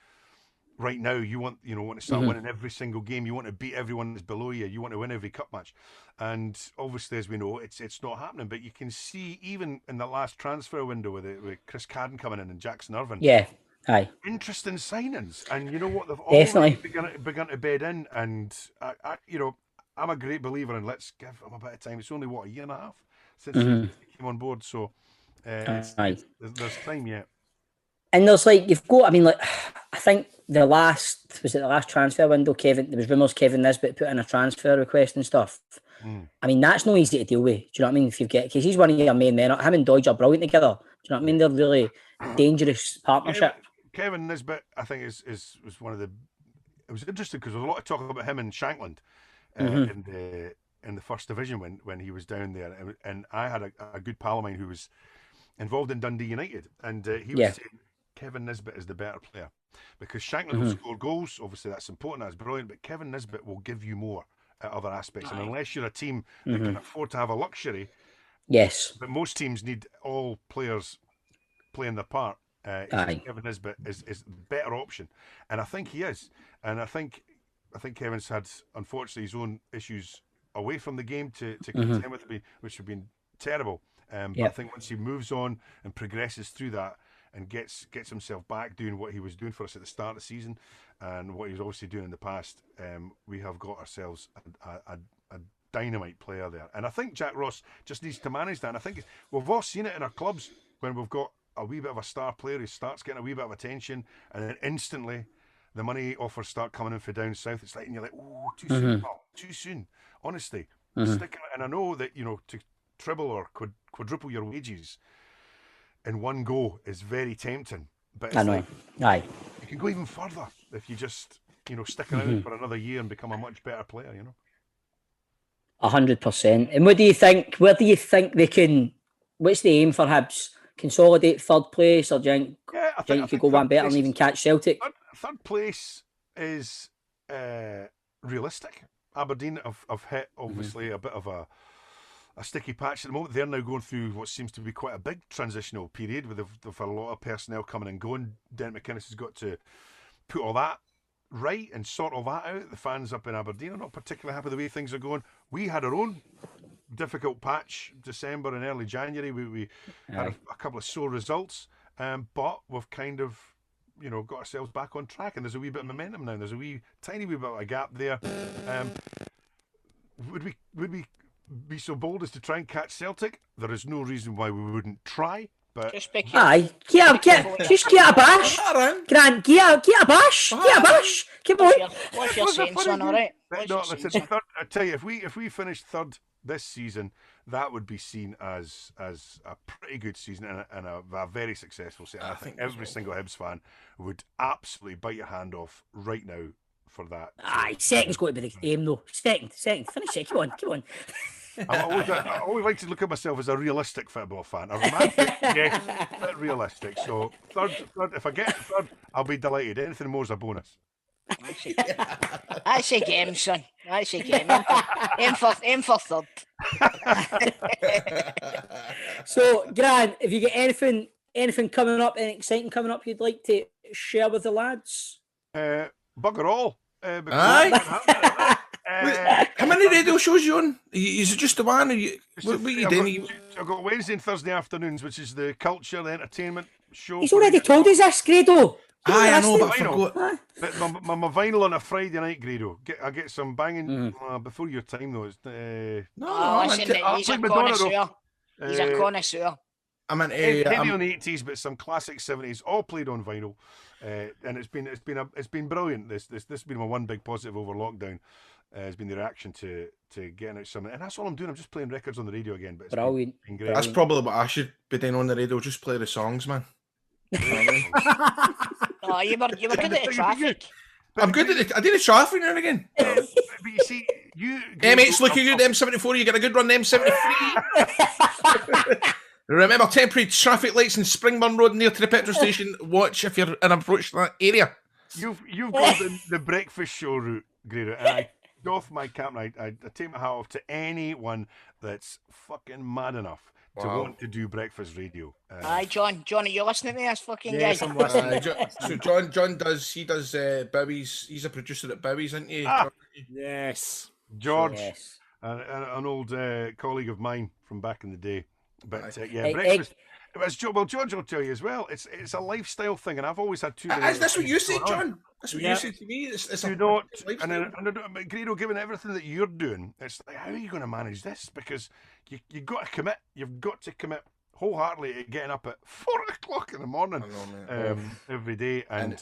right now. You want to start winning every single game. You want to beat everyone that's below you. You want to win every cup match. And obviously, as we know, it's not happening. But you can see even in the last transfer window with Chris Cadden coming in and Jackson Irvine. Yeah. Aye. Interesting signings, and you know what? They've Definitely already begun to bed in, and I'm a great believer in let's give him a bit of time. It's only a year and a half since he came on board, so there's time yet. And there's you've got. I mean, I think the last transfer window, Kevin. There was rumours Kevin Nisbet put in a transfer request and stuff. I mean, that's not easy to deal with. Do you know what I mean? If because he's one of your main men. Him and Dodge are brilliant together. Do you know what I mean? They're really dangerous partnership. Kevin Nisbet, I think, was one of the. It was interesting because there was a lot of talk about him in Shankland in the first division when he was down there, and I had a good pal of mine who was involved in Dundee United, and he was saying Kevin Nisbet is the better player because Shankland will score goals. Obviously, that's important. That's brilliant, but Kevin Nisbet will give you more at other aspects, and unless you're a team that can afford to have a luxury, but most teams need all players playing their part. Kevin Nisbet is the better option, and I think he is. And I think Kevin's had, unfortunately, his own issues away from the game to contend with me, which have been terrible. But I think once he moves on and progresses through that and gets himself back doing what he was doing for us at the start of the season and what he was obviously doing in the past, we have got ourselves a dynamite player there. And I think Jack Ross just needs to manage that. And I think we've all seen it in our clubs when we've got a wee bit of a star player who starts getting a wee bit of attention, and then instantly the money offers start coming in for down south. It's and you're like, oh, too soon, pal, too soon. Honestly, stick it. And I know that to treble or quadruple your wages in one go is very tempting. But I know, aye, you can go even further if you just stick around for another year and become a much better player. 100%. And what do you think? Where do you think they can? What's the aim for Hibs? Consolidate third place, or do you think you could go one better and even catch Celtic? Third place is realistic. Aberdeen have hit obviously a bit of a sticky patch at the moment. They're now going through what seems to be quite a big transitional period with they've had a lot of personnel coming and going. Derek McInnes has got to put all that right and sort all that out. The fans up in Aberdeen are not particularly happy the way things are going. We had our own difficult patch, December and early January. We had a couple of sore results, but we've kind of got ourselves back on track, and there's a wee bit of momentum now. There's a tiny wee bit of a gap there. Would we be so bold as to try and catch Celtic? There is no reason why we wouldn't try. But just get a bash, Grant. Get a bash. Come on. What's your saying, son? All right. I tell you, if we finish third this season, that would be seen as a pretty good season and a very successful season. I think every single Hibs fan would absolutely bite your hand off right now for that. Aye, second's got to be the aim though. Second. Finish it. Come on. I always like to look at myself as a realistic football fan. A romantic, yes, but realistic. So third, if I get third, I'll be delighted. Anything more is a bonus. That's a game, son. That's a game. Aim for third. So, Grant, if you get anything coming up, anything exciting coming up you'd like to share with the lads? Bugger all. How many radio shows you on? Is it just the one? What are you doing? I've got Wednesday and Thursday afternoons, which is the culture, the entertainment show. He's already told us this, Grado. Aye, I know, but I forgot. But my vinyl on a Friday night, Grado. I get some banging before your time, though. Listen, he's a connoisseur. He's a connoisseur. I'm an heavy on the 80s, but some classic 70s, all played on vinyl, and it's been brilliant. This has been my one big positive over lockdown. Has been the reaction to getting out some, and that's all I'm doing. I'm just playing records on the radio again. But it's been great. That's probably what I should be doing on the radio. Just play the songs, man. Oh, you were good at the traffic. I'm good at it. I do the traffic now and again. But you see, MH looking good. M74. You get a good run. M73. Remember, temporary traffic lights in Springburn Road near to the petrol station. Watch if you're in approach to that area. You've gone the breakfast show route, Grado, and I doff my cap and I take my hat off to anyone that's fucking mad enough to want to do breakfast radio. Aye, John, are you listening to this fucking guy? Yes, I'm listening. So John does Bowie's. He's a producer at Bowie's, isn't he? Yes, George, an old colleague of mine from back in the day. But breakfast. George will tell you as well. It's a lifestyle thing, and I've always had too many. That's what you said, John. That's what you said to me. It's a lifestyle. And Grado, given everything that you're doing, it's like, how are you going to manage this? Because you got to commit. You've got to commit wholeheartedly to getting up at 4:00 in the morning every day, and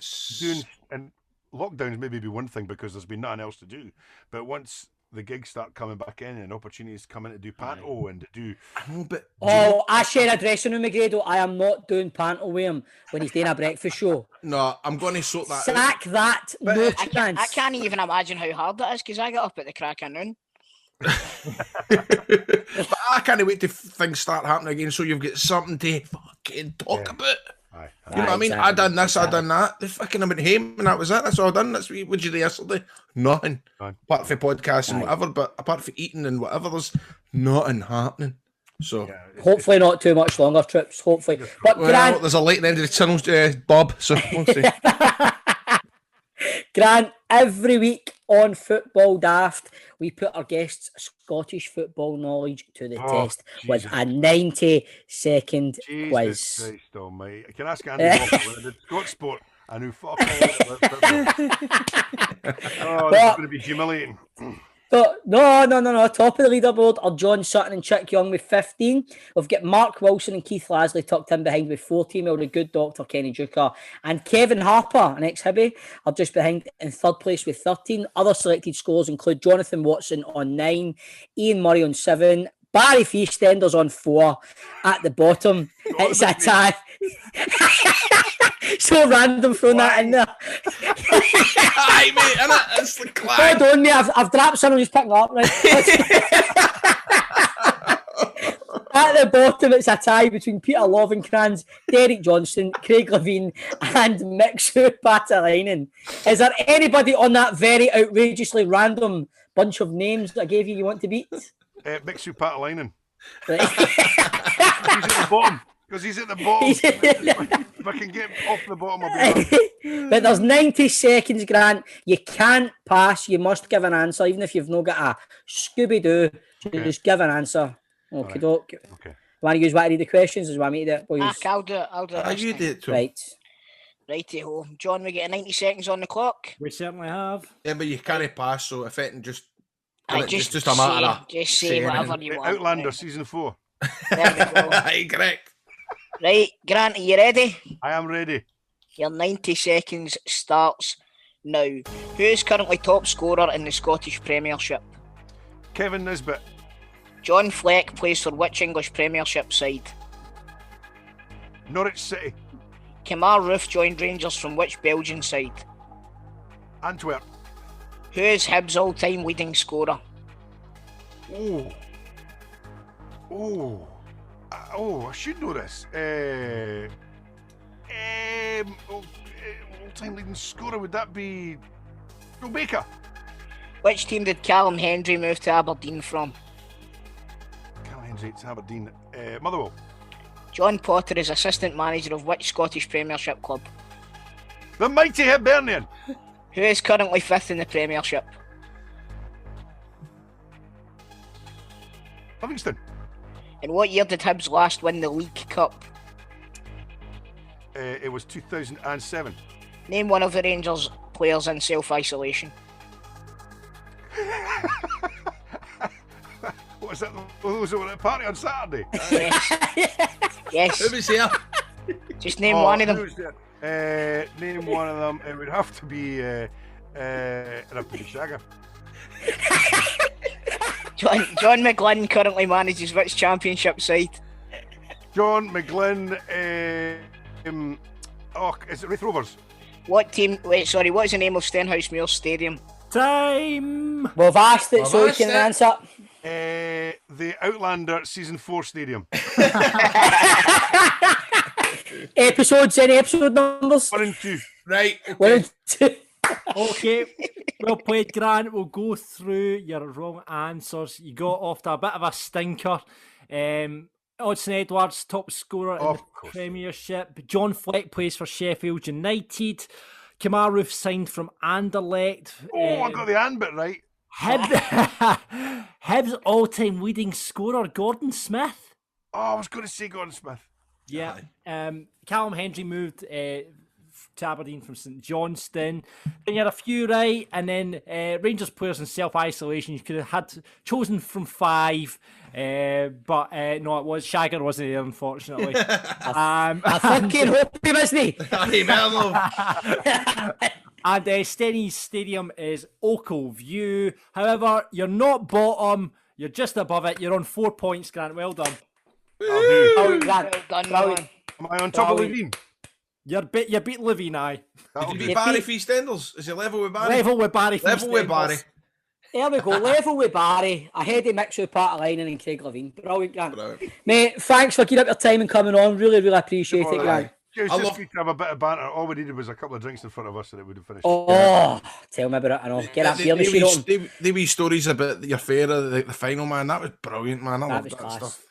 lockdowns maybe be one thing because there's been nothing else to do. But once the gigs start coming back in and opportunities come in to do Panto and to do... I share a dressing room with Grado. I am not doing Panto with him when he's doing a breakfast show. No, I'm going to sort that Sack that. No chance. I can't even imagine how hard that is because I get up at the crack of noon. But I can't wait till things start happening again so you've got something to fucking talk about. You know what I mean? Exactly. I done this, I done that. The fucking I went home and that was it. That's all I done. That's what you do yesterday. Nothing. Apart from podcasts and whatever, but apart from eating and whatever, there's nothing happening. So hopefully not too much longer trips. Hopefully, but Grant, there's a light at the end of the tunnel, Bob. So we'll see. Grant, every week on Football Daft, we put our guests' Scottish football knowledge to the test with a 90-second quiz. Christ almighty. I can ask Andy Walker when I did Scott Sport. I knew fuck all about football. This is going to be humiliating. But no. Top of the leaderboard are John Sutton and Chick Young with 15. We've got Mark Wilson and Keith Lasley tucked in behind with 14, while the good doctor Kenny Duker and Kevin Harper, an ex-Hibee, are just behind in third place with 13. Other selected scores include Jonathan Watson on 9, Ian Murray on 7, Barry Feastender's on 4 at the bottom. It's a tie. So random throwing that in there. Aye, mate, innit? It's the clang. Hold on, mate. I've dropped someone who's picking up, right? At the bottom, it's a tie between Peter Lovenkrands, Derek Johnson, Craig Levine, and Mixu Patalainen. Is there anybody on that very outrageously random bunch of names that I gave you want to beat? Mixu Patalainen. Right. He's at the bottom. Because he's at the bottom. If I can get off the bottom, I'll be done. But there's 90 seconds, Grant. You can't pass. You must give an answer, even if you've not got a Scooby-Doo. Just give an answer. Okay, doke. Okay. Want to use what I read the questions? Or do you want me to do it? I'll do it. You do it too. Right. Righty-ho. John, we get 90 seconds on the clock. We certainly have. Yeah, but you can't pass, so if it can just... Just a matter of... Just say whatever you want. Outlander, season 4. There we go. Aye, correct. Right, Grant, are you ready? I am ready. Your 90 seconds starts now. Who is currently top scorer in the Scottish Premiership? Kevin Nisbet. John Fleck plays for which English Premiership side? Norwich City. Kemar Roofe joined Rangers from which Belgian side? Antwerp. Who is Hibs' all-time leading scorer? I should know this. All-time leading scorer, would that be Joe Baker? Which team did Callum Hendry move to Aberdeen from? Callum Hendry to Aberdeen. Motherwell. John Potter is assistant manager of which Scottish Premiership club? The mighty Hibernian. Who is currently 5th in the Premiership? Livingston. In what year did Hibs last win the League Cup? It was 2007. Name one of the Rangers players in self-isolation. What was that? Was it at a party on Saturday? Yes. Who was here? Just name one of them. Name one of them. It would have to be Shagger. John McGlynn currently manages which championship side? John McGlynn. Is it Wraith Rovers? What team? Wait, sorry. What is the name of Stenhousemuir Stadium? Time. We've asked it, so we can answer. The Outlander Season 4 Stadium. Episodes, any episode numbers? 1 and 2. Right. Okay. 1 and 2. Okay, well played, Grant. We'll go through your wrong answers. You got off to a bit of a stinker. Odsonne Edwards, top scorer in the Premiership. John Fleck plays for Sheffield United. Kamaru signed from Anderlecht. I got the and bit right. Hibs all-time leading scorer, Gordon Smith. I was going to say Gordon Smith. Yeah. Callum Hendry moved to Aberdeen from St Johnstone. Then you had a few right, and then Rangers players in self-isolation. You could have had chosen from 5, but no, it was Shagger wasn't there, unfortunately. I fucking hope he wasn't. And Stenny's stadium is Oakle View. However, you're not bottom, you're just above it. You're on 4 points, Grant. Well done. Well done, man. Am I on top of Levine? You beat Levine, aye. Did you beat Barry Feastenders? Is he level with Barry? Level with Barry. Level with Barry. There we go. Level with Barry. Ahead of Mixu, Pat Linen and Craig Levine. Brilliant, Grant. Mate, thanks for keeping up your time and coming on. Really, really appreciate it, Grant. It was just good to have a bit of banter. All we needed was a couple of drinks in front of us and it would have finished. Oh, tell me about it. I know. Get that beer machine on. The wee stories about your fairer, the final, man. That was brilliant, man. I loved that class stuff.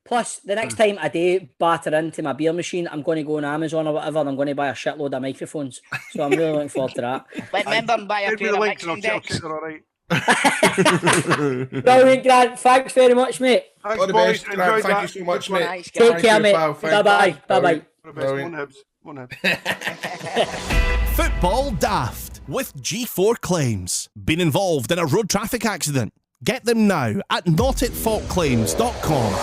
Plus, the next time I do batter into my beer machine, I'm going to go on Amazon or whatever and I'm going to buy a shitload of microphones. So I'm really looking forward to that. But remember and buy a pair of mixing decks. Brilliant, Grant. Thanks very much, mate. All the best, Grant. Thank you so much, mate. Take care, mate. Bye-bye. Bye-bye. One Hibs. Football Daft with G4 Claims. Been involved in a road traffic accident? Get them now at notitfaultclaims.com.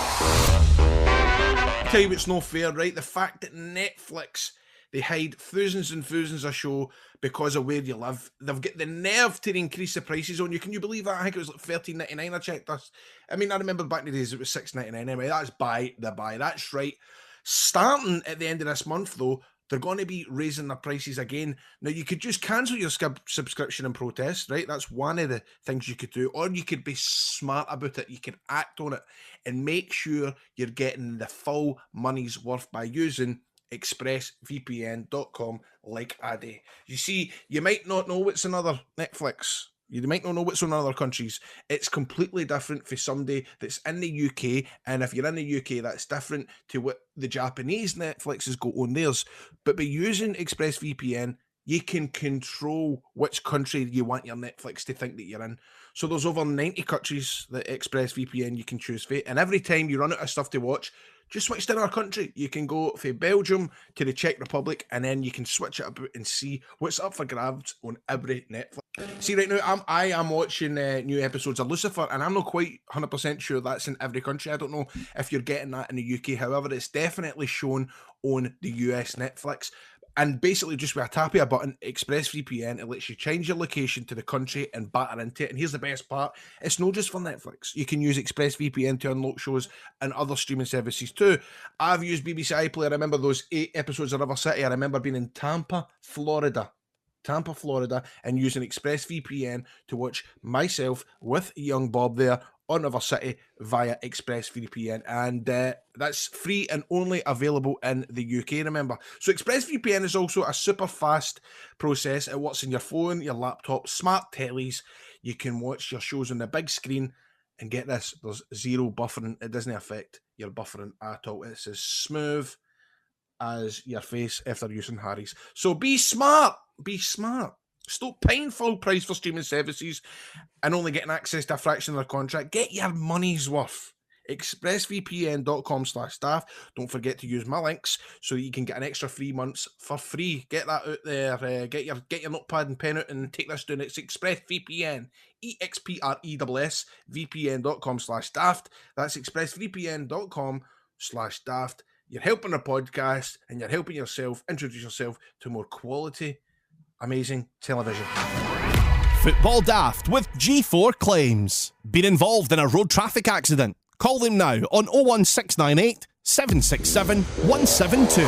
Tell you what's no fair, right? The fact that Netflix, they hide thousands and thousands of show because of where you live. They've got the nerve to increase the prices on you. Can you believe that? I think it was like $13.99. I checked this. I mean, I remember back in the days it was $6.99 anyway. That's by the by. That's right. Starting at the end of this month, though, they're going to be raising their prices again. Now, you could just cancel your subscription and protest, right? That's one of the things you could do. Or you could be smart about it. You can act on it and make sure you're getting the full money's worth by using ExpressVPN.com like I do. You see, you might not know what's in other Netflix. You might not know what's on other countries. It's completely different for somebody that's in the UK. And if you're in the UK, that's different to what the Japanese Netflixes go on theirs. But by using ExpressVPN, you can control which country you want your Netflix to think that you're in. So there's over 90 countries that ExpressVPN you can choose for. And every time you run out of stuff to watch, just switch to another country. You can go from Belgium to the Czech Republic, and then you can switch it about and see what's up for grabs on every Netflix. See, right now, I am watching new episodes of Lucifer, and I'm not quite 100% sure that's in every country. I don't know if you're getting that in the UK. However, it's definitely shown on the US Netflix. And basically, just with a tap of a button, ExpressVPN, it lets you change your location to the country and batter into it. And here's the best part. It's not just for Netflix. You can use ExpressVPN to unlock shows and other streaming services too. I've used BBC iPlayer. I remember those 8 episodes of River City. I remember being in Tampa, Florida, and using ExpressVPN to watch myself with young Bob there on River City via ExpressVPN, and that's free and only available in the UK, remember. So ExpressVPN is also a super fast process. It works on your phone, your laptop, smart tellies. You can watch your shows on the big screen, and get this, there's zero buffering. It doesn't affect your buffering at all. It's as smooth as your face if they're using Harry's. So be smart. Stop paying full price for streaming services and only getting access to a fraction of their contract. Get your money's worth. expressvpn.com/staff. Don't forget to use my links so that you can get an extra 3 months for free. Get that out there. Get your notepad and pen out and take this down. It's ExpressVPN. EXPRESS VPN.com/daft. That's expressvpn.com/daft. You're helping the podcast and you're helping yourself introduce yourself to more quality, amazing television. Football Daft with G4 Claims. Been involved in a road traffic accident? Call them now on 01698 767 172.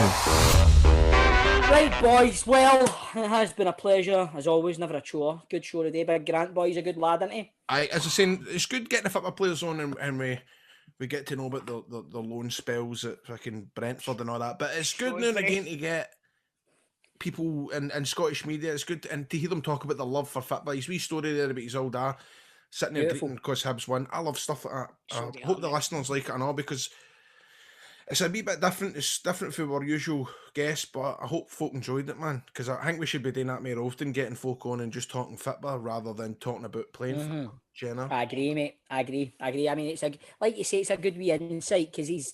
Right, boys. Well, it has been a pleasure, as always. Never a chore. Good show today. Big Grant boy's a good lad, isn't he? As I was saying, it's good getting the football players on and we get to know about the loan spells at fucking Brentford and all that. But it's good now and again to get people in Scottish media. It's good and to hear them talk about the love for football. His wee story there about his old dad sitting there greeting because Hibs won. I love stuff like that. I hope the listeners like it and all, because it's a wee bit different. It's different from our usual guests, but I hope folk enjoyed it, man, because I think we should be doing that more often, getting folk on and just talking football rather than talking about playing football. Jenna. I agree, mate. I agree. I mean, it's like you say, it's a good wee insight because he's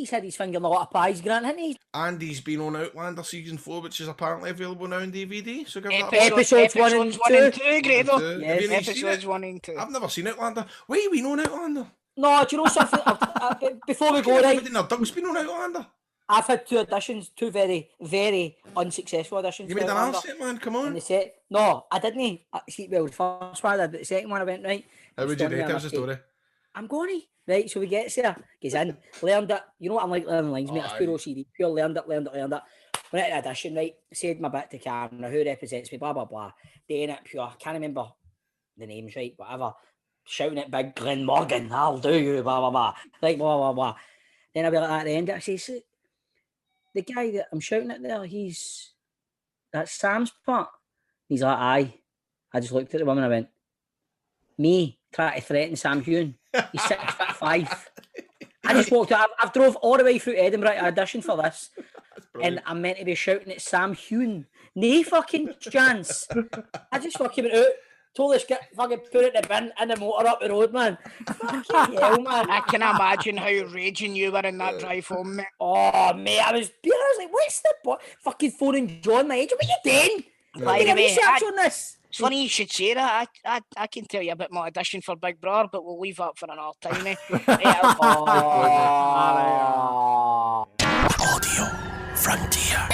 had his finger in a lot of pies, Grant, hasn't he? And he's been on Outlander season 4, which is apparently available now on DVD. So give episodes 1 and 2, Grado. Yes. Episodes 1 and 2. I've never seen Outlander. Why are we on Outlander? No, do you know something? Before we go, right? Doug's been on Outlander. I've had 2 auditions, 2 very, very unsuccessful auditions. You made an arse it, man, come on. And they said, no, I didn't. See, well, the first one I did, but the second one I went, right. How would you rate? Tell us the story. I'm going to. Right, so we get there, goes in, learned it. You know what I'm like learning lines, mate. It's pure OCD, pure learned it. Went at the audition, right, said my bit to camera, who represents me, blah, blah, blah. Doing it pure, can't remember the names, right, whatever. Shouting at big Glenn Morgan, I'll do you, blah, blah, blah. Like, blah, blah, blah. Then I'll be like, at the end, I say, the guy that I'm shouting at there, that's Sam's part. He's like, aye. I just looked at the woman and I went, me trying to threaten Sam Hewn. He's 6'5". I just walked out. I've drove all the way through Edinburgh to audition for this. And I'm meant to be shouting at Sam Hewn. Nay fucking chance. I just fucking went out, told this guy, fucking put it in the bin and the motor up the road, man. Fucking hell, man. I can imagine how raging you were in that drive home, mate. Oh, mate, I was like, what's the fucking phoning John, my agent? What are you doing? By the way, research on this. It's funny you should say that. I can tell you a bit more audition for Big Brother, but we'll leave that for another time, eh? Audio Frontier.